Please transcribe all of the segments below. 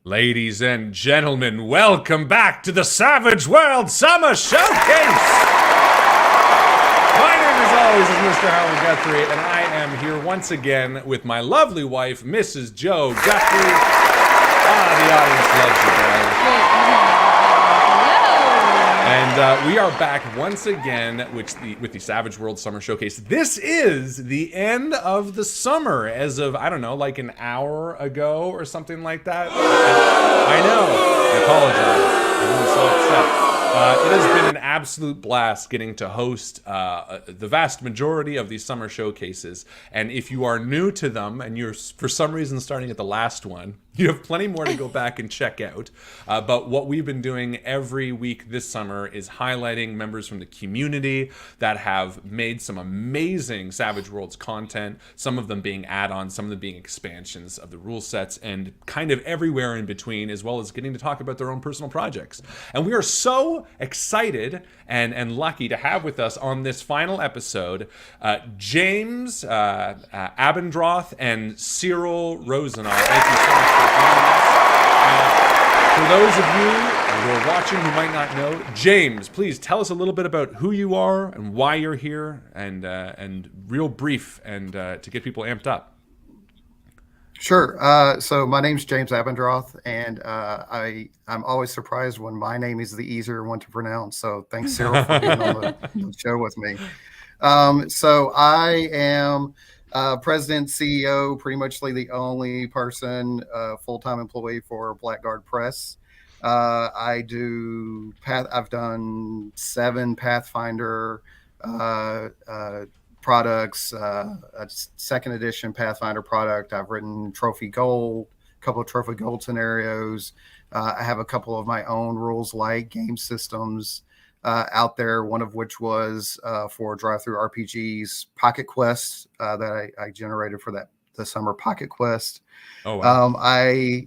Ladies and gentlemen, welcome back to the Savage World Summer Showcase! My name, as always, is Mr. Howard Guthrie, and I am here once again with my lovely wife, Mrs. Joe Guthrie. The audience loves you guys. And we are back once again with the Savage World Summer Showcase. This is the end of the summer as of, I don't know, like an hour ago or something like that. I know. I apologize. Everyone's so upset. It has been an absolute blast getting to host the vast majority of these summer showcases. And if you are new to them and you're for some reason starting at the last one, you have plenty more to go back and check out. But what we've been doing every week this summer is highlighting members from the community that have made some amazing Savage Worlds content, some of them being add-ons, some of them being expansions of the rule sets, and kind of everywhere in between, as well as getting to talk about their own personal projects. And we are so excited and lucky to have with us on this final episode, James Abendroth and Cyril Ronseaux. Thank you so much for joining us. For those of you who are watching who might not know, James, please tell us a little bit about who you are and why you're here, and real brief, and to get people amped up. Sure. So my name's James Abendroth, and I'm always surprised when my name is the easier one to pronounce. So thanks, Cyril, for being on the show with me. So I am president, CEO, pretty much the only person, full-time employee for Blackguard Press. I've done 7 Pathfinder products, a 2nd edition Pathfinder product. I've written Trophy Gold, a couple of Trophy Gold scenarios. I have a couple of my own rules like game systems out there, one of which was for Drive-Thru RPGs Pocket Quest that I generated for the summer Pocket Quest. Oh, wow. I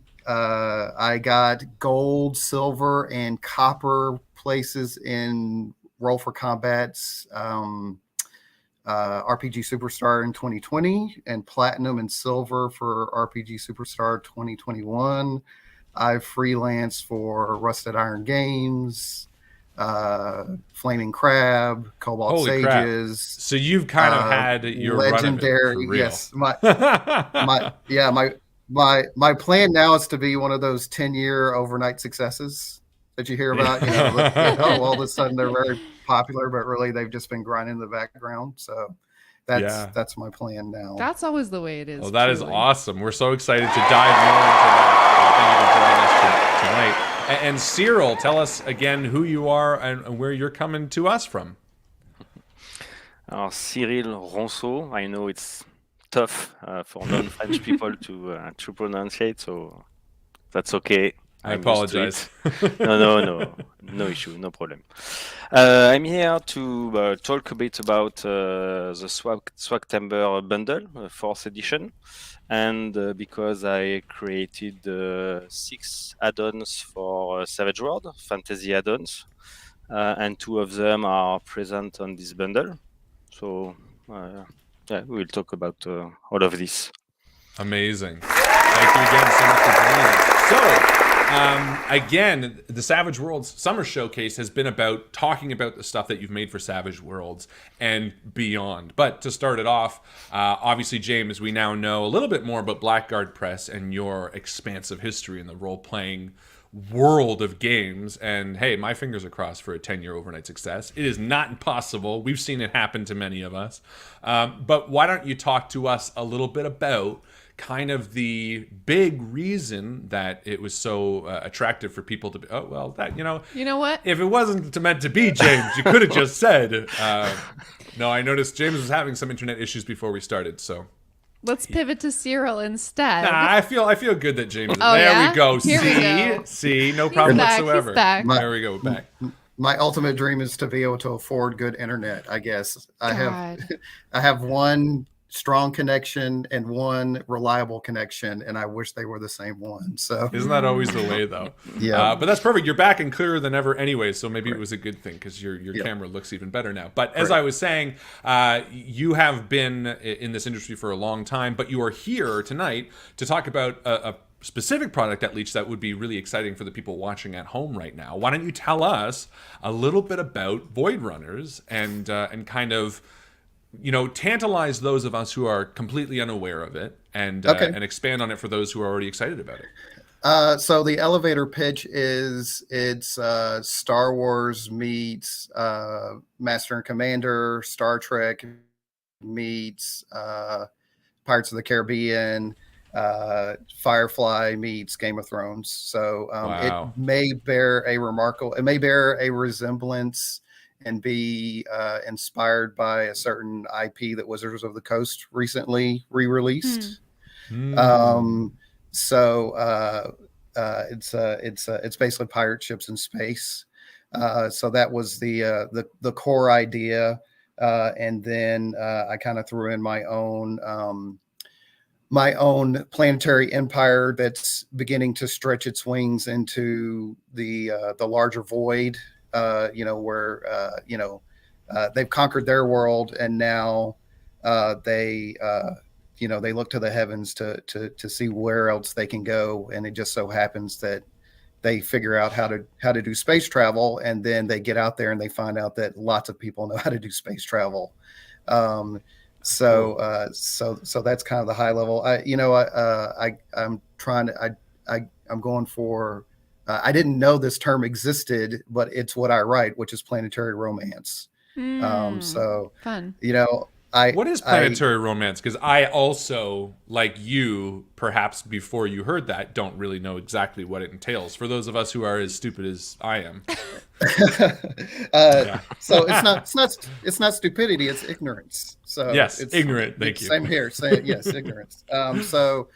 got gold, silver, and copper places in Roll for Combat's RPG Superstar in 2020, and platinum and silver for RPG Superstar 2021. I freelanced for Rusted Iron Games, Flaming Crab, Cobalt Holy Sages. Crap. So you've kind of had your legendary. Run of it for real. Yes, my plan now is to be one of those 10-year overnight successes that you hear about. You know, all of a sudden they're very popular, but really they've just been grinding in the background. So that's my plan now. That's always the way it is. Well, that is awesome. We're so excited to dive more into that. Thank you for joining us tonight. And Cyril, tell us again who you are and where you're coming to us from. Cyril Ronseaux. I know it's tough for non-French people to pronounce it, so that's okay. I apologize. No issue, no problem. I'm here to talk a bit about the Swagtember bundle, 4th edition, and because I created 6 add-ons for Savage World, fantasy add-ons, and 2 of them are present on this bundle. So, we'll talk about all of this. Amazing. Thank you again so much for joining us. So, again, the Savage Worlds Summer Showcase has been about talking about the stuff that you've made for Savage Worlds and beyond. But to start it off, obviously, James, we now know a little bit more about Blackguard Press and your expansive history in the role-playing world of games. And hey, my fingers are crossed for a 10-year overnight success. It is not impossible. We've seen it happen to many of us. But why don't you talk to us a little bit about kind of the big reason that it was so attractive for people to be, you know what? If it wasn't meant to be, James, you could have just said, no, I noticed James was having some internet issues before we started, so. Let's pivot to Cyril instead. Nah, I feel good that James. Oh, there yeah? we go. Here we go. See, no problem whatsoever. He's back. There we go. We're back. My ultimate dream is to be able to afford good internet. I guess I have one strong connection and one reliable connection, and I wish they were the same one. So isn't that always the way, though? Yeah. But that's perfect. You're back and clearer than ever anyway, so maybe it was a good thing because your camera looks even better now. But as I was saying, you have been in this industry for a long time, but you are here tonight to talk about a specific product at least that would be really exciting for the people watching at home right now. Why don't you tell us a little bit about Void Runners and kind of, you know, tantalize those of us who are completely unaware of it, and expand on it for those who are already excited about it. So the elevator pitch is it's Star Wars meets Master and Commander, Star Trek meets Pirates of the Caribbean, Firefly meets Game of Thrones. So Wow. it may bear a resemblance and be inspired by a certain IP that Wizards of the Coast recently re-released. So it's basically pirate ships in space. So that was the core idea, and then I kind of threw in my own planetary empire that's beginning to stretch its wings into the larger void. Where they've conquered their world, and now they look to the heavens to see where else they can go. And it just so happens that they figure out how to do space travel, and then they get out there and they find out that lots of people know how to do space travel. So that's kind of the high level. I'm going for. I didn't know this term existed, but it's what I write, which is planetary romance. So fun. What is planetary romance? Because I also, like you, perhaps before you heard that, don't really know exactly what it entails. For those of us who are as stupid as I am. So it's not stupidity, it's ignorance. So yes, it's ignorant. Thank you. Same here. Yes, ignorance. You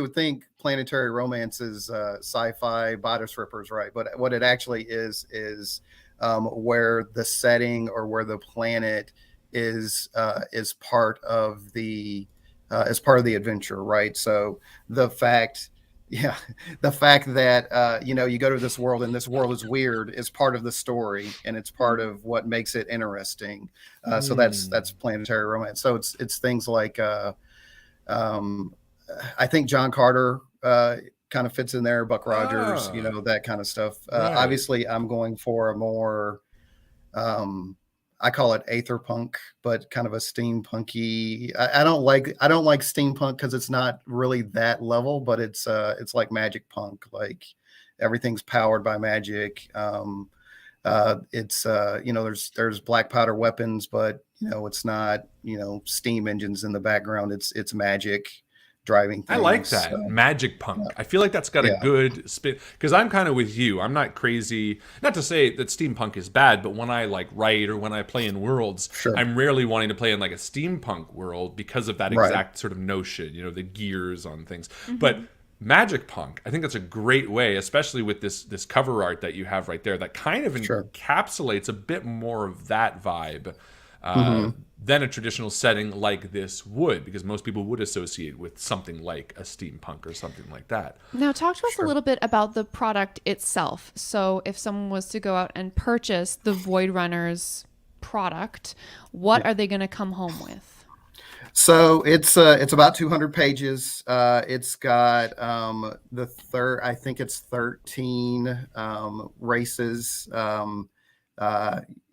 would think planetary romance is sci-fi bodice rippers, right? But what it actually is where the setting or where the planet is part of the adventure, right? So the fact that you go to this world and this world is weird is part of the story, and it's part of what makes it interesting. So that's planetary romance. So it's things like I think John Carter kind of fits in there, Buck Rogers, that kind of stuff. Right. Obviously, I'm going for a more I call it aether punk, but kind of a steampunky. I don't like steampunk because it's not really that level, but it's like magic punk. Like everything's powered by magic. There's black powder weapons, but it's not steam engines in the background. It's magic driving things. I like that. Magic punk. Yeah. I feel like that's got a good spin, because I'm kind of with you. I'm not crazy. Not to say that steampunk is bad, but when I write or when I play in worlds, sure, I'm rarely wanting to play in like a steampunk world because of that exact sort of notion, the gears on things. Mm-hmm. But magic punk, I think that's a great way, especially with this cover art that you have right there, that kind of encapsulates a bit more of that vibe. Than a traditional setting like this would, because most people would associate with something like a steampunk or something like that. Now, talk to us a little bit about the product itself. So if someone was to go out and purchase the Void Runners product, what are they going to come home with? So it's about 200 pages. It's got I think it's 13 races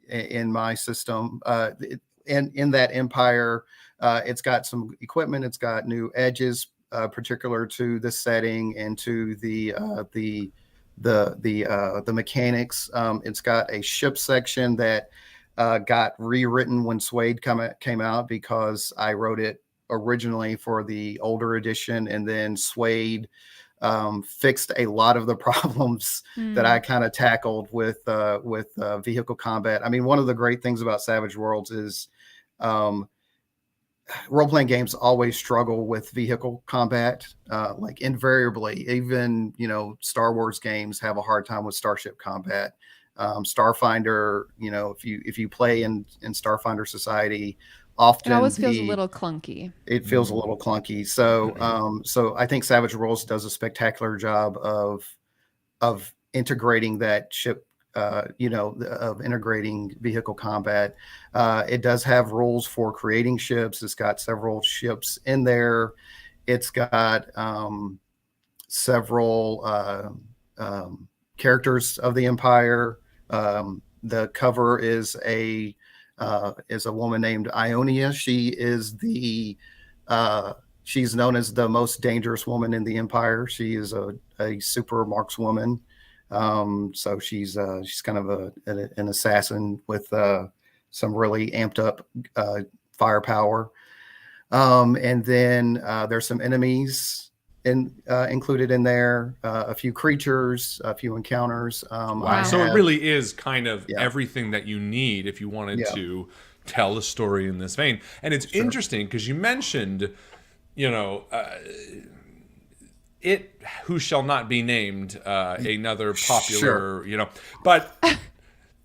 in my system. In that empire, it's got some equipment. It's got new edges, particular to the setting and to the mechanics. It's got a ship section that got rewritten when Suede came out, because I wrote it originally for the older edition, and then Suede fixed a lot of the problems that I kind of tackled with vehicle combat. I mean, one of the great things about Savage Worlds is role-playing games always struggle with vehicle combat. Like invariably, even Star Wars games have a hard time with starship combat. Starfinder, if you play in Starfinder Society, often it always feels a little clunky. It feels a little clunky. So I think Savage Worlds does a spectacular job of integrating that ship, of integrating vehicle combat. It does have rules for creating ships. It's got several ships in there. It's got several characters of the Empire. The cover is a woman named Ionia. She is she's known as the most dangerous woman in the Empire. She is a super markswoman. So she's kind of an assassin with some really amped up firepower. And then there's some enemies included in there, a few creatures, a few encounters. Wow. So it really is kind of Yeah. everything that you need if you wanted Yeah. to tell a story in this vein. And it's interesting because you mentioned, it who shall not be named, another popular, but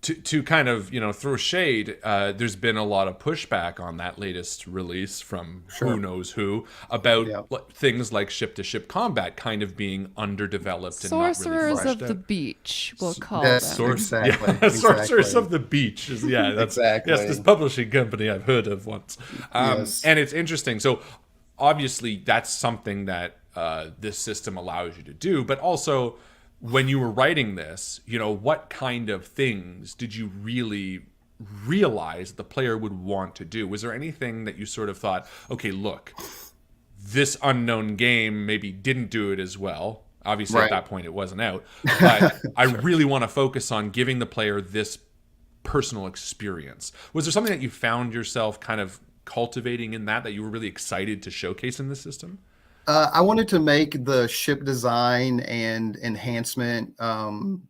to kind of, throw shade, there's been a lot of pushback on that latest release from who knows who about things like ship-to-ship combat kind of being underdeveloped and not really Sorcerers fleshed of the out. beach, we'll call them. Exactly. Sorcerers of the Beach is that's Exactly. yes, this publishing company I've heard of once. Yes. And it's interesting. So obviously that's something that this system allows you to do, but also when you were writing this, what kind of things did you really realize the player would want to do? Was there anything that you sort of thought, okay, look, this unknown game maybe didn't do it as well? Obviously, at that point, it wasn't out. But I really want to focus on giving the player this personal experience. Was there something that you found yourself kind of cultivating in that you were really excited to showcase in this system? I wanted to make the ship design and enhancement and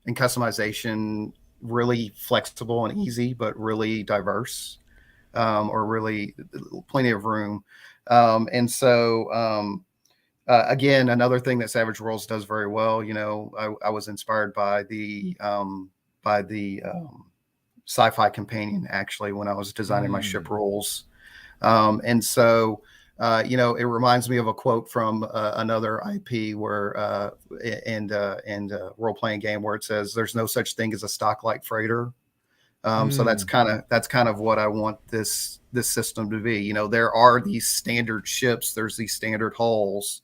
customization really flexible and easy, but really diverse, or really plenty of room. And so, again, another thing that Savage Worlds does very well, I was inspired by the sci-fi companion actually when I was designing my ship rules. And so, it reminds me of a quote from another IP where and role-playing game where it says, "There's no such thing as a stock-like freighter." So that's kind of what I want this system to be. There are these standard ships, there's these standard hulls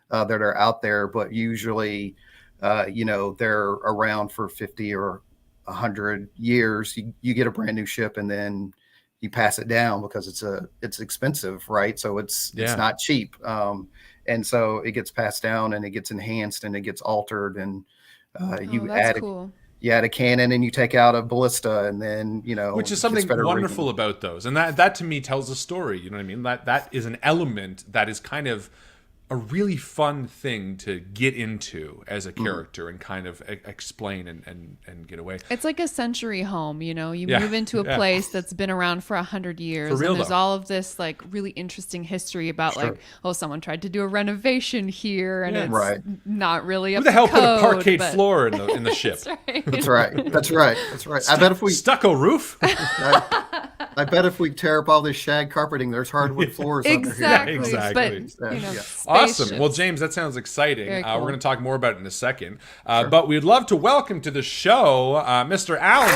that are out there, but usually, they're around for 50 or 100 years. You get a brand new ship and then you pass it down because it's expensive, right? So it's not cheap. And so it gets passed down and it gets enhanced and it gets altered, and you add a cannon and you take out a ballista, and then which is something wonderful about those, and that to me tells a story. You know what I mean? That is an element that is kind of a really fun thing to get into as a character and kind of explain and get away. It's like a century home, you move into a place that's been around for 100 years. For real, and there's though. all of this like really interesting history about someone tried to do a renovation here, and it's not really up Who the hell to code, put a parquet floor in the ship? That's right. That's right. I bet if we stucco roof. I bet if we tear up all this shag carpeting, there's hardwood floors under here. Exactly. But, awesome. Well, James, that sounds exciting. Cool. We're going to talk more about it in a second. But we'd love to welcome to the show Mr. Allan Wroe.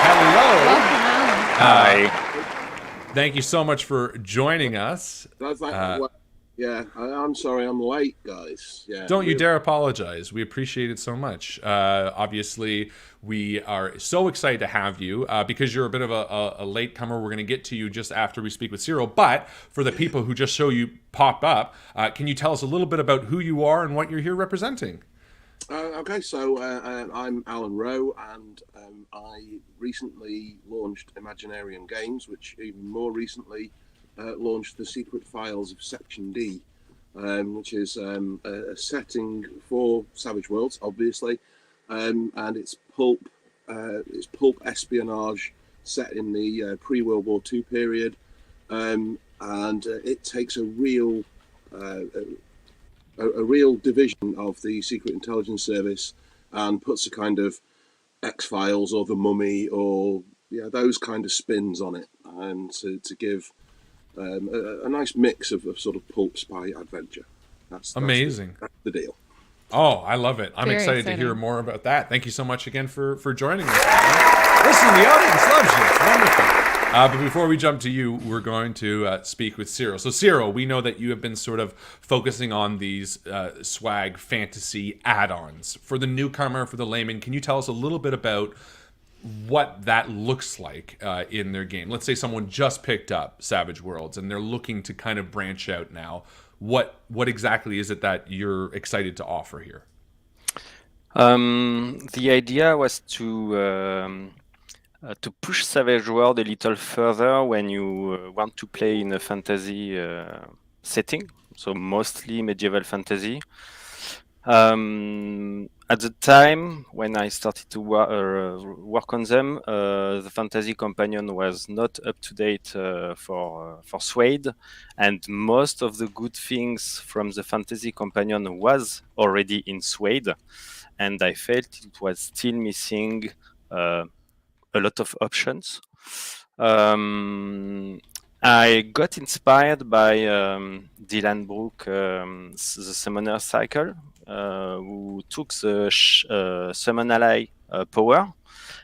Hello. Welcome, Allan. Hi. Thank you so much for joining us. I'm sorry I'm late, guys. Don't you dare apologize. We appreciate it so much. Obviously, we are so excited to have you because you're a bit of a latecomer. We're going to get to you just after we speak with Cyril. But for the people who just saw you pop up, can you tell us a little bit about who you are and what you're here representing? Okay, so I'm Allan Wroe, and I recently launched Imaginarium Games, which even more recently launched the Secret Files of Section D, which is a setting for Savage Worlds, obviously, and it's pulp espionage set in the pre-World War II period, and it takes a real division of the Secret Intelligence Service and puts a kind of X-Files or The Mummy or those kind of spins on it, to give a nice mix of sort of pulp spy adventure. That's amazing. That's the deal. Oh, I love it. I'm Very excited exciting. to hear more about that. Thank you so much again for joining us. Listen, the audience loves you. It's wonderful. But before we jump to you, we're going to speak with Cyril. So, Cyril, we know that you have been sort of focusing on these swag fantasy add-ons. For the newcomer, for the layman, can you tell us a little bit about what that looks like in their game? Let's say someone just picked up Savage Worlds and they're looking to kind of branch out now. What exactly is it that you're excited to offer here? The idea was to push Savage World a little further when you want to play in a fantasy setting, so mostly medieval fantasy. At the time when I started to work on them, the Fantasy Companion was not up to date for Suede, and most of the good things from the Fantasy Companion was already in Suede, and I felt it was still missing a lot of options. I got inspired by Dylan Brooke, the Summoner Cycle, who took the Summon Ally power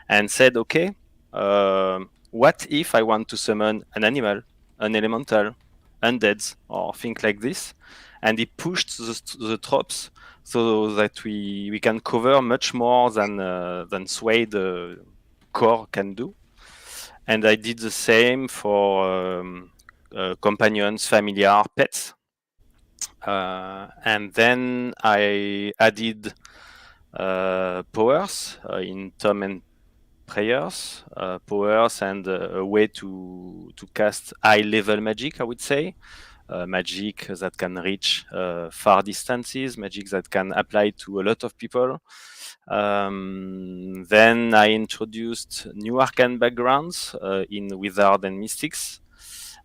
and said, okay, what if I want to summon an animal, an elemental, undead, or things like this? And he pushed the tropes so that we can cover much more than Suede core can do. And I did the same for companions, familiar, pets. And then I added powers in Tome and Prayers, powers and a way to cast high-level magic, I would say. Magic that can reach far distances, magic that can apply to a lot of people. Then I introduced new arcane backgrounds in Wizard and Mystics,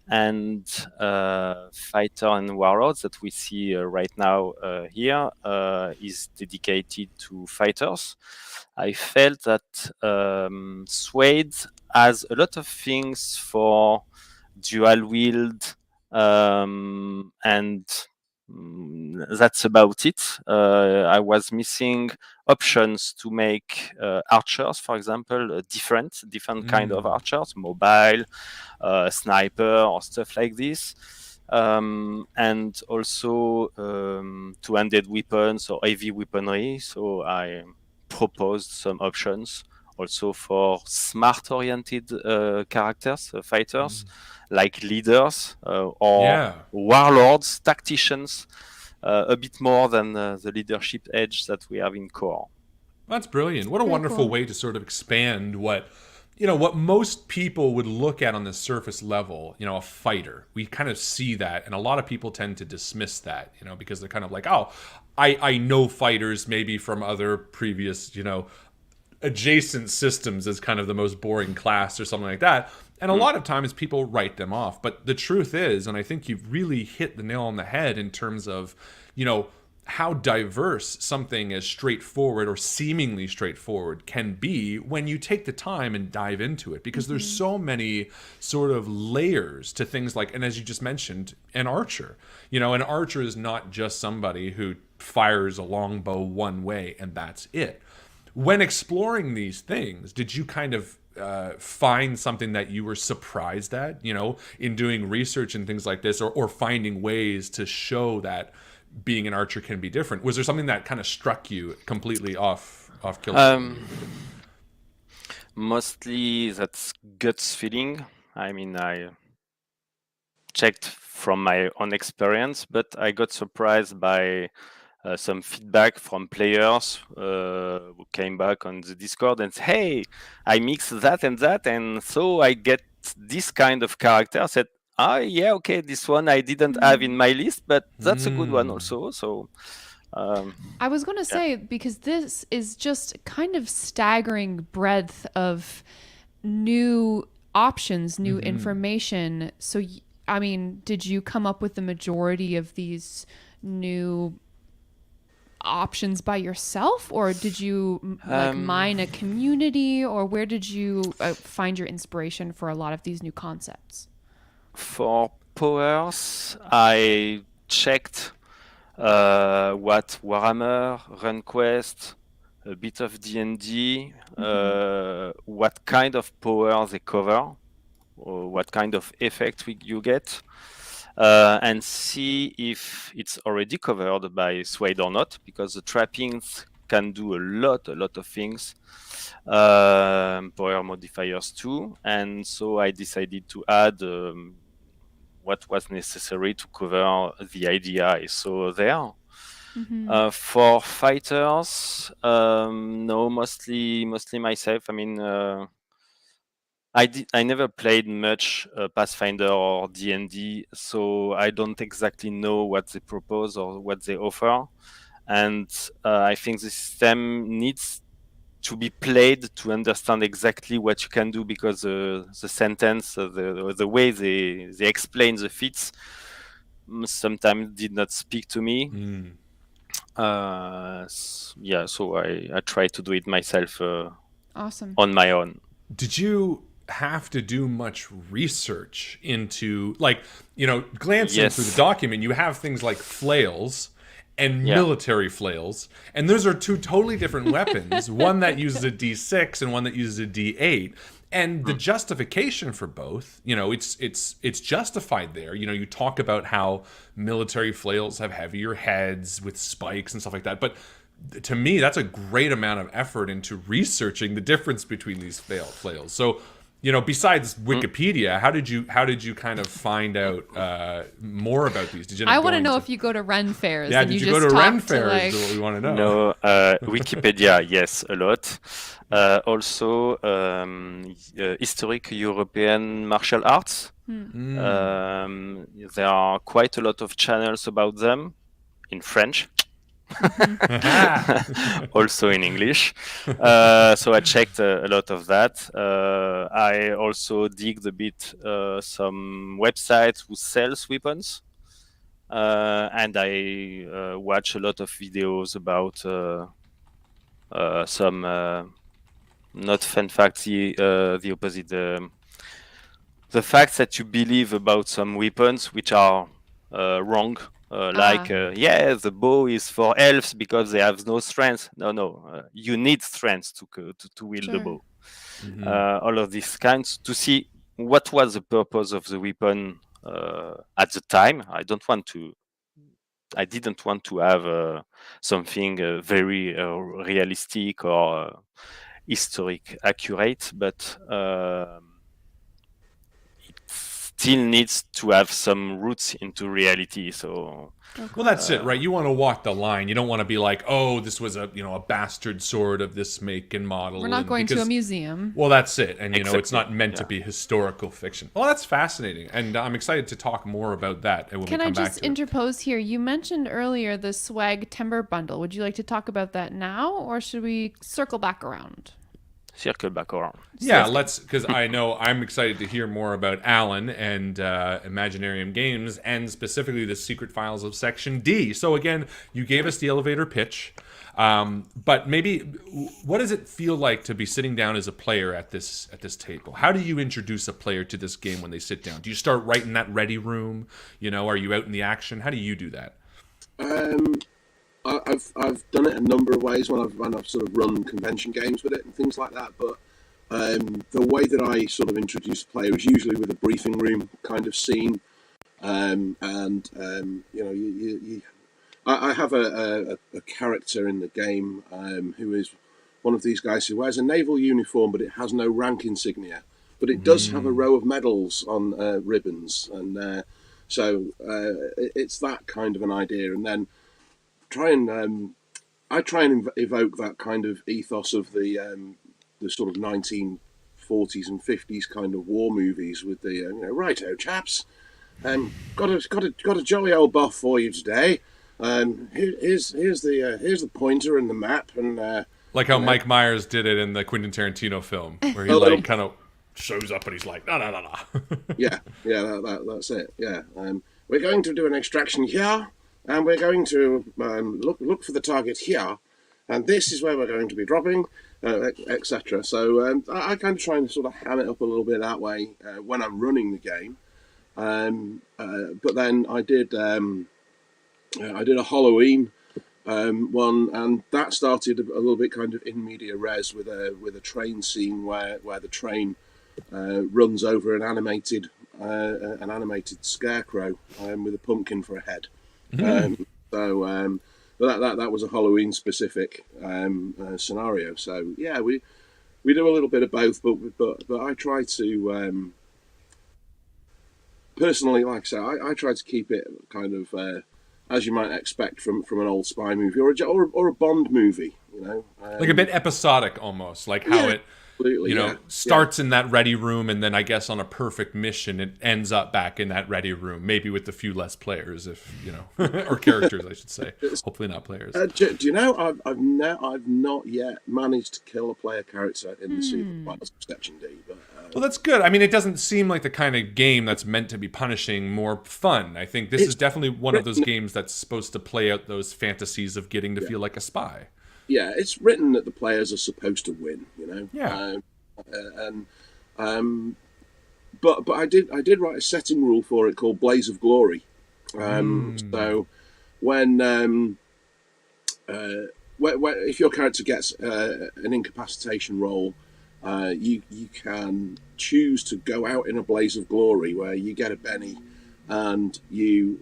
and Fighter and Warlords that we see right now here is dedicated to fighters. I felt that Suede has a lot of things for dual wield, and that's about it. I was missing options to make archers, for example, different kind of archers, mobile, sniper, or stuff like this. And also two-handed weapons or heavy weaponry. So I proposed some options also for smart-oriented characters, fighters, like leaders or warlords, tacticians, a bit more than the leadership edge that we have in core. That's brilliant. What a wonderful way to sort of expand what most people would look at on the surface level, a fighter. We kind of see that, and a lot of people tend to dismiss that, because they're kind of like, oh, I know fighters maybe from other previous, adjacent systems as kind of the most boring class or something like that. And a lot of times people write them off. But the truth is, and I think you've really hit the nail on the head in terms of, how diverse something as straightforward or seemingly straightforward can be when you take the time and dive into it, because there's so many sort of layers to things like, and as you just mentioned, an archer. An archer is not just somebody who fires a longbow one way and that's it. When exploring these things, did you kind of find something that you were surprised at, in doing research and things like this, or finding ways to show that being an archer can be different? Was there something that kind of struck you completely off kilter? Mostly that's guts feeling. I mean, I checked from my own experience, but I got surprised by some feedback from players who came back on the Discord and said, hey, I mixed that, and so I get this kind of character. I said, yeah, okay, this one I didn't have in my list, but that's a good one also. So I was going to say, because this is just kind of staggering breadth of new options, new information. So, I mean, did you come up with the majority of these new options by yourself, or did you mine a community, or where did you find your inspiration for a lot of these new concepts? For powers, I checked what Warhammer, RunQuest, a bit of D&D, what kind of power they cover, what kind of effect you get, and see if it's already covered by Suede or not, because the trappings can do a lot of things. Power modifiers too, and so I decided to add what was necessary to cover the idea I saw there. For fighters, no, mostly myself. I mean, I never played much Pathfinder or D&D, so I don't exactly know what they propose or what they offer. And I think the system needs to be played to understand exactly what you can do, because the sentence, the way they explain the feats sometimes did not speak to me. Yeah, so I try to do it myself Awesome. on my own. Did you have to do much research into, like, you know, glancing Yes. through the document, you have things like flails and Yeah. military flails, and those are two totally different weapons, one that uses a D6 and one that uses a D8. And the justification for both, you know, it's justified there. You know, you talk about how military flails have heavier heads with spikes and stuff like that. But to me, that's a great amount of effort into researching the difference between these flails. So, you know, besides Wikipedia, how did you kind of find out more about these? Did you? I want to know if you go to Ren fairs. Yeah, and did you just go to talk Ren fairs? like... Is what we want to know. No, Wikipedia, yes, a lot. Also, historic European martial arts. There are quite a lot of channels about them in French. Also in English. So I checked a lot of that. I also digged a bit some websites who sells weapons. And I watch a lot of videos about some not fun facts, the opposite. The facts that you believe about some weapons which are wrong. Yeah, the bow is for elves because they have no strength. No, you need strength to wield the bow. All of these kinds, to see what was the purpose of the weapon at the time. I didn't want to have something very realistic or historic accurate, but it still needs to have some roots into reality. So well, that's it, right? You want to walk the line. You don't want to be like, oh, this was a bastard sword of this make and model. We're not going to a museum. Well, that's it. And, you know, Exactly. it's not meant to be historical fiction. Well, that's fascinating. And I'm excited to talk more about that when we come back to it. Can I just interpose here? You mentioned earlier the swag timber bundle. Would you like to talk about that now, or should we circle back around? Circle back around. Yeah, let's, because I know I'm excited to hear more about Allan and Imaginarium Games, and specifically the secret files of Section D. So again, you gave us the elevator pitch, but maybe what does it feel like to be sitting down as a player at this table? How do you introduce a player to this game when they sit down? Do you start right in that ready room? You know, are you out in the action? How do you do that? I've done it a number of ways when I've sort of run convention games with it and things like that. But the way that I sort of introduce a player is usually with a briefing room kind of scene, you know, I have a character in the game who is one of these guys who wears a naval uniform, but it has no rank insignia, but it does have a row of medals on ribbons, and so it's that kind of an idea, and then. I try and evoke that kind of ethos of the sort of 1940s and 50s kind of war movies with the righto chaps, got a jolly old buff for you today. Here's the pointer and the map, and like how Mike Myers did it in the Quentin Tarantino film, where he like kind of shows up and he's like, no. yeah, that's it. Yeah, we're going to do an extraction here. And we're going to look for the target here, and this is where we're going to be dropping, etc. So I kind of try and sort of ham it up a little bit that way when I'm running the game. But then I did a Halloween one, and that started a little bit kind of in media res with a train scene where the train runs over an animated scarecrow with a pumpkin for a head. But that was a Halloween specific scenario. So yeah, we do a little bit of both, but I try to personally, like I say, I try to keep it kind of as you might expect from an old spy movie or a Bond movie, you know, like a bit episodic almost, like how it starts in that ready room, and then I guess on a perfect mission it ends up back in that ready room, maybe with a few less players, if you know, or characters I should say, hopefully not players. Do you know I've not yet managed to kill a player character in the Secret Files of Section D, but well, that's good. I mean, it doesn't seem like the kind of game that's meant to be punishing, more fun. I think this is definitely one of those games that's supposed to play out those fantasies of getting to feel like a spy. Yeah, it's written that the players are supposed to win, you know. Yeah. But I did write a setting rule for it called Blaze of Glory. So when if your character gets an incapacitation roll, you can choose to go out in a blaze of glory where you get a Benny, and you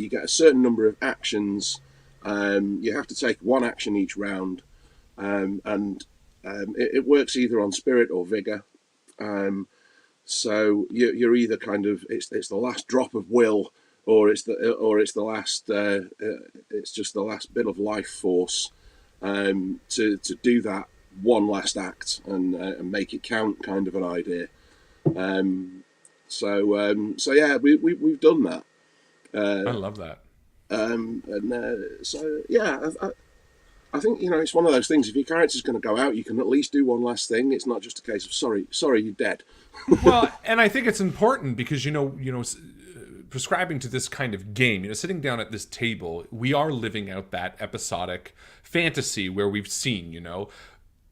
get a certain number of actions. You have to take one action each round, and it works either on spirit or vigor. So you're either kind of it's the last drop of will, or it's the last it's just the last bit of life force to do that one last act and make it count, kind of an idea. So yeah, we've done that. I love that. So yeah, I think, you know, it's one of those things. If your character's going to go out, you can at least do one last thing. It's not just a case of sorry, you're dead. Well, and I think it's important because you know, prescribing to this kind of game, you know, sitting down at this table, we are living out that episodic fantasy where we've seen, you know,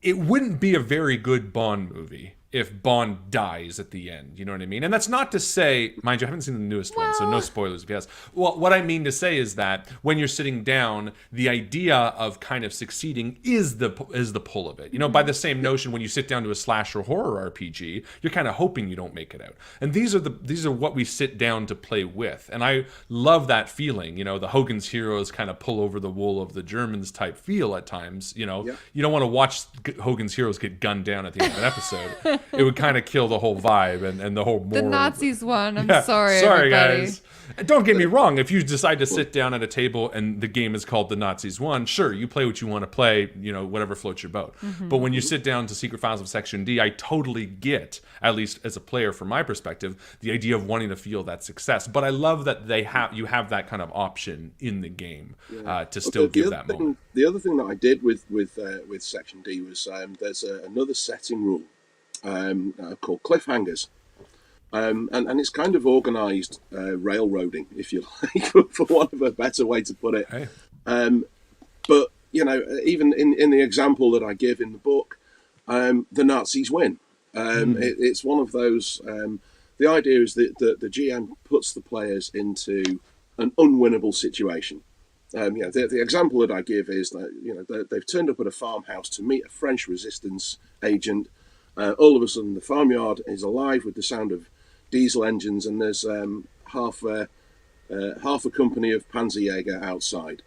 it wouldn't be a very good Bond movie if Bond dies at the end, you know what I mean? And that's not to say, mind you, I haven't seen the newest one, so no spoilers if yes. Well, what I mean to say is that when you're sitting down, the idea of kind of succeeding is the pull of it. You know, by the same notion, when you sit down to a slasher horror RPG, you're kind of hoping you don't make it out. And these are what we sit down to play with. And I love that feeling, you know, the Hogan's Heroes kind of pull over the wool of the Germans type feel at times, you know. Yeah. You don't want to watch Hogan's Heroes get gunned down at the end of an episode. It would kind of kill the whole vibe and the whole moral. The Nazis won. I'm sorry, everybody. Guys. Don't get me wrong. If you decide to sit down at a table and the game is called The Nazis Won, sure, you play what you want to play, you know, whatever floats your boat. Mm-hmm. But when you sit down to Secret Files of Section D, I totally get, at least as a player from my perspective, the idea of wanting to feel that success. But I love that you have that kind of option in the game to still give that moment. The other thing that I did with Section D was there's another setting rule called cliffhangers, and it's kind of organised railroading, if you like, for want of a better way to put it. Hey. But you know, even in the example that I give in the book, the Nazis win. It's one of those. The idea is that the GM puts the players into an unwinnable situation. You know, the example that I give is that, you know, they've turned up at a farmhouse to meet a French resistance agent. All of a sudden, the farmyard is alive with the sound of diesel engines, and there's half a company of Panzerjäger outside.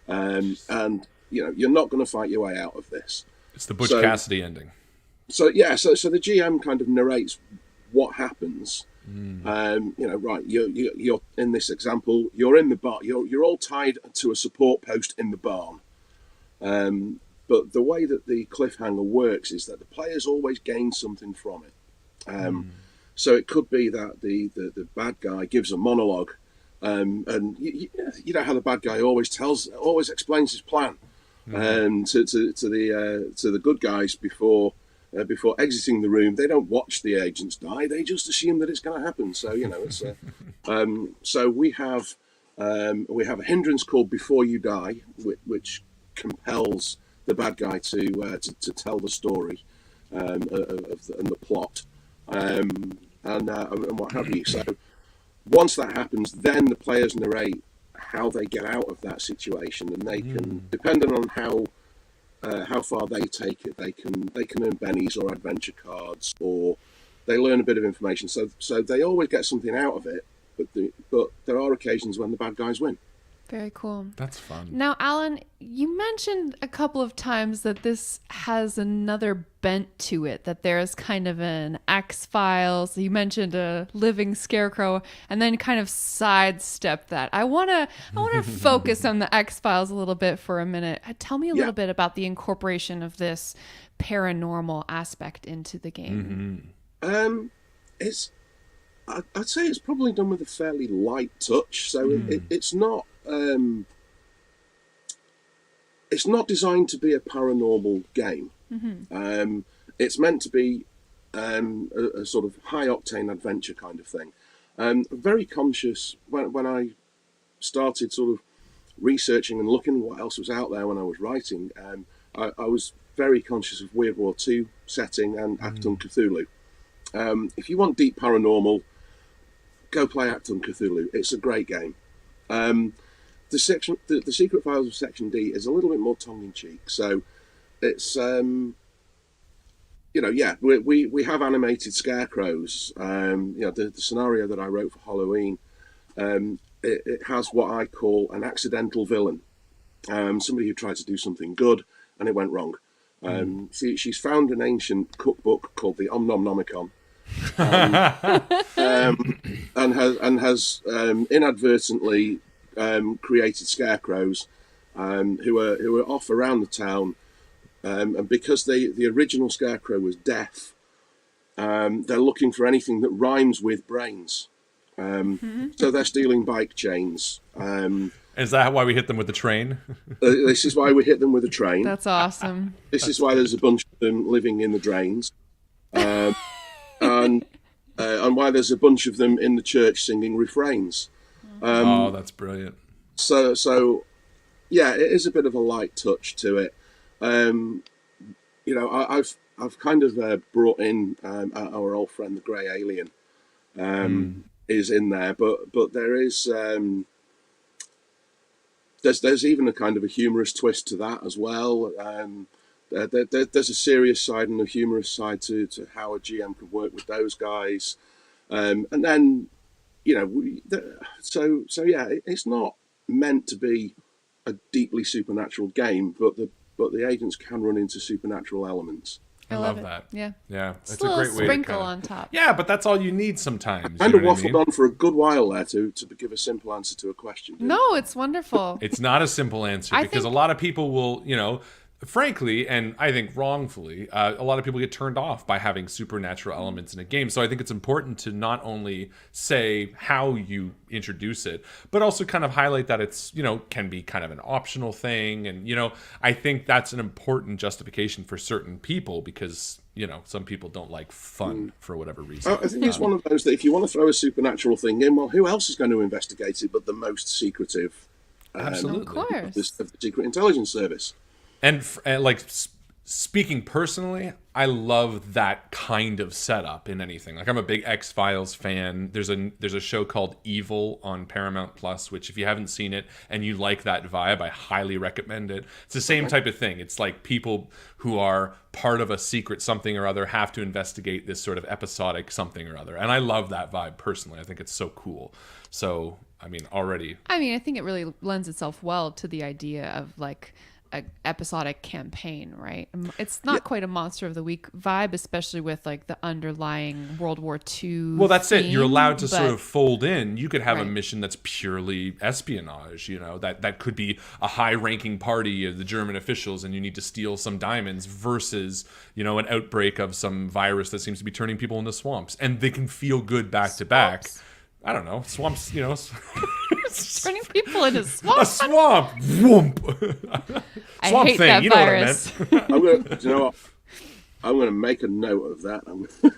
And you know, you're not going to fight your way out of this. It's the Butch Cassidy ending. So yeah, so the GM kind of narrates what happens. You know, right? You're in this example. You're in the bar. You're all tied to a support post in the barn. But the way that the cliffhanger works is that the players always gain something from it. So it could be that the bad guy gives a monologue, and you know how the bad guy always explains his plan to the good guys before exiting the room. They don't watch the agents die; they just assume that it's going to happen. So you know, it's so we have a hindrance called "Before You Die," which compels the bad guy to tell the story and the plot and what have you. So once that happens, then the players narrate how they get out of that situation, and they can, depending on how far they take it, they can earn bennies or adventure cards or they learn a bit of information. So they always get something out of it. But there are occasions when the bad guys win. Very cool. That's fun. Now, Allan, you mentioned a couple of times that this has another bent to it, that there's kind of an X-Files. You mentioned a living scarecrow, and then kind of sidestep that. I want to focus on the X-Files a little bit for a minute. Tell me a little bit about the incorporation of this paranormal aspect into the game. I'd say it's probably done with a fairly light touch. So it's not designed to be a paranormal game. It's meant to be a sort of high octane adventure kind of thing. Very conscious when I started sort of researching and looking what else was out there when I was writing. I was very conscious of World War II setting and Achtung Cthulhu. If you want deep paranormal, go play Achtung Cthulhu. It's a great game. The Secret Files of Section D is a little bit more tongue-in-cheek. So it's, we have animated scarecrows. The scenario that I wrote for Halloween, it has what I call an accidental villain. Somebody who tried to do something good and it went wrong. She's found an ancient cookbook called the Omnomnomicon. And has inadvertently created scarecrows who are off around the town, and because the original scarecrow was deaf, they're looking for anything that rhymes with brains. So they're stealing bike chains. Is that why we hit them with the train? This is why we hit them with a train. That's awesome. This is why there's a bunch of them living in the drains. And why there's a bunch of them in the church singing refrains. That's brilliant. So yeah, it is a bit of a light touch to it. I've kind of brought in our old friend the Grey Alien is in there, but there is there's even a kind of a humorous twist to that as well. There's a serious side and a humorous side to how a GM can work with those guys, and then it's not meant to be a deeply supernatural game, but the agents can run into supernatural elements. I love it. that. Yeah, it's a little great way sprinkle to on top. Yeah, but that's all you need sometimes. I kind of waffled on for a good while there to give a simple answer to a question. No, it's wonderful. It's not a simple answer because a lot of people will, frankly, and I think wrongfully, a lot of people get turned off by having supernatural elements in a game. So I think it's important to not only say how you introduce it, but also kind of highlight that it's, can be kind of an optional thing. And, I think that's an important justification for certain people because, some people don't like fun for whatever reason. I think it's one of those that if you want to throw a supernatural thing in, well, who else is going to investigate it but the most secretive Absolutely. Of course. of the Secret Intelligence Service? And speaking personally, I love that kind of setup in anything. Like I'm a big X-Files fan. There's a show called Evil on Paramount Plus, which if you haven't seen it and you like that vibe, I highly recommend it. It's the same type of thing. It's like people who are part of a secret something or other have to investigate this sort of episodic something or other. And I love that vibe personally. I think it's so cool. So, I think it really lends itself well to the idea of like a episodic campaign, right? It's not quite a Monster of the Week vibe, especially with like the underlying World War II. Well, that's theme, it. You're allowed to sort of fold in. You could have a Right. mission that's purely espionage. That could be a high-ranking party of the German officials, and you need to steal some diamonds versus an outbreak of some virus that seems to be turning people into swamps, and they can feel good back to back. I don't know, swamps. Turning people into A swamps. swamp. Whoomp. I Swamp hate thing. that You virus. know what I meant. I'm going to make a note of that. I'm gonna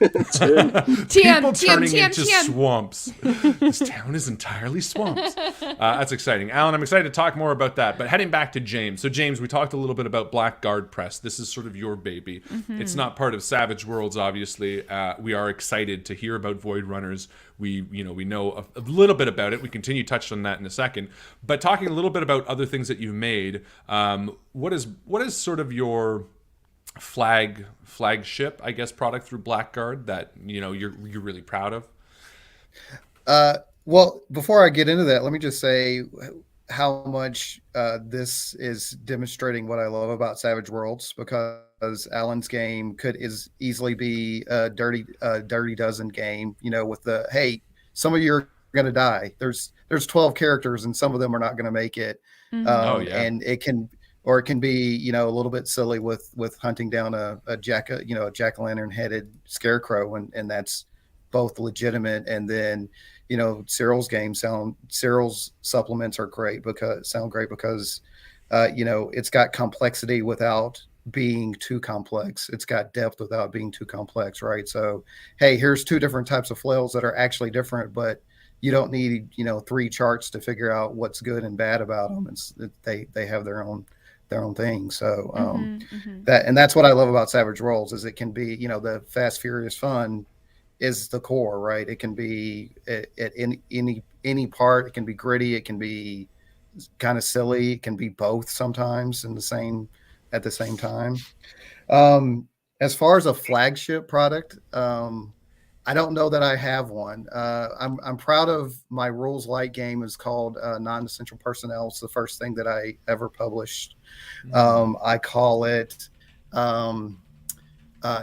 People turning into swamps. This town is entirely swamps. That's exciting. Allan, I'm excited to talk more about that. But heading back to James. So James, we talked a little bit about Blackguard Press. This is sort of your baby. It's not part of Savage Worlds, obviously. We are excited to hear about Void Runners. We know a little bit about it. We continue to touch on that in a second. But talking a little bit about other things that you've made, what is sort of your flagship, I guess, product through Blackguard that you're really proud of? Well, before I get into that, let me just say how much this is demonstrating what I love about Savage Worlds, because Allan's game is easily be a dirty dozen game. With the, hey, some of you are going to die. There's 12 characters and some of them are not going to make it. Oh yeah. And it can be a little bit silly with hunting down a jack-o'-lantern headed scarecrow, and that's both legitimate. And then Cyril's supplements sound great because it's got complexity without being too complex. It's got depth without being too complex, right? So, hey, here's 2 different types of flails that are actually different, but you don't need 3 charts to figure out what's good and bad about them. They have their own thing. So that's what I love about Savage Worlds, is it can be the fast, furious fun is the core, right? It can be at any part. It can be gritty. It can be kind of silly. It can be both sometimes at the same time. As far as a flagship product, I don't know that I have one. I'm proud of my Rules Light game. Is called Non-Essential Personnel. It's the first thing that I ever published. I call it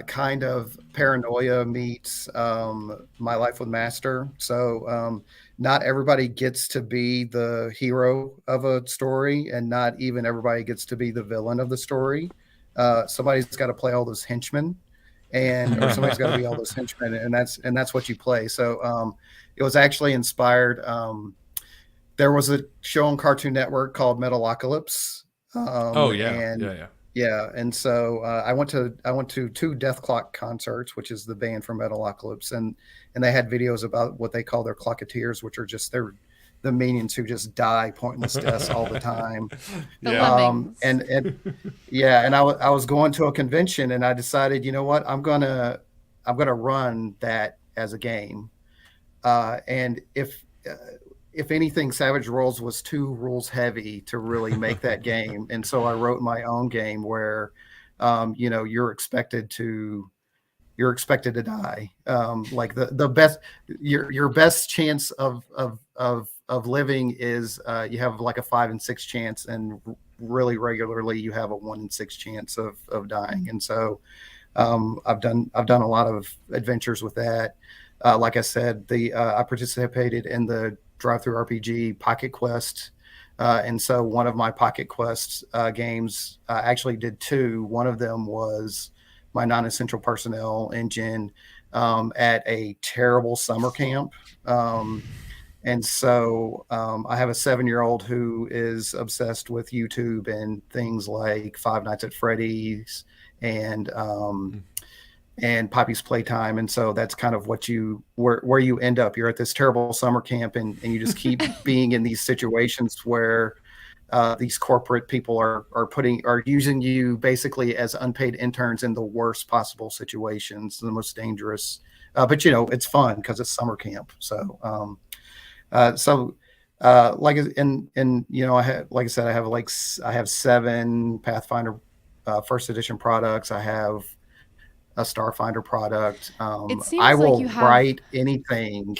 kind of paranoia meets My Life with Master. So not everybody gets to be the hero of a story, and not even everybody gets to be the villain of the story. Somebody's got to play all those henchmen, or somebody's got to be all those henchmen, and that's what you play. So it was actually inspired. There was a show on Cartoon Network called Metalocalypse. Yeah, and so I went to 2 Death Clock concerts, which is the band from Metalocalypse, and they had videos about what they call their clocketeers, which are just the minions who just die pointless deaths all the time. And I was going to a convention, and I decided, you know what, I'm gonna run that as a game, and if anything, Savage Worlds was too rules heavy to really make that game. And so I wrote my own game where, you're expected to die. Like the best, your best chance of living is, you have like a 5 in 6 chance, and really regularly you have a 1 in 6 chance of dying. And so, I've done a lot of adventures with that. Like I said, I participated in the Drive-Through RPG Pocket Quest, and so one of my Pocket Quest games, I actually did 2. One of them was my Non-Essential Personnel engine at a terrible summer camp, and so I have a 7-year-old who is obsessed with YouTube and things like Five Nights at Freddy's and Poppy's Playtime. And so that's kind of where you end up. You're at this terrible summer camp, and you just keep being in these situations where these corporate people are using you basically as unpaid interns in the worst possible situations, the most dangerous. But it's fun because it's summer camp. So like I said, I have 7 Pathfinder first edition products. I have a Starfinder product. It seems I will like you have, write anything.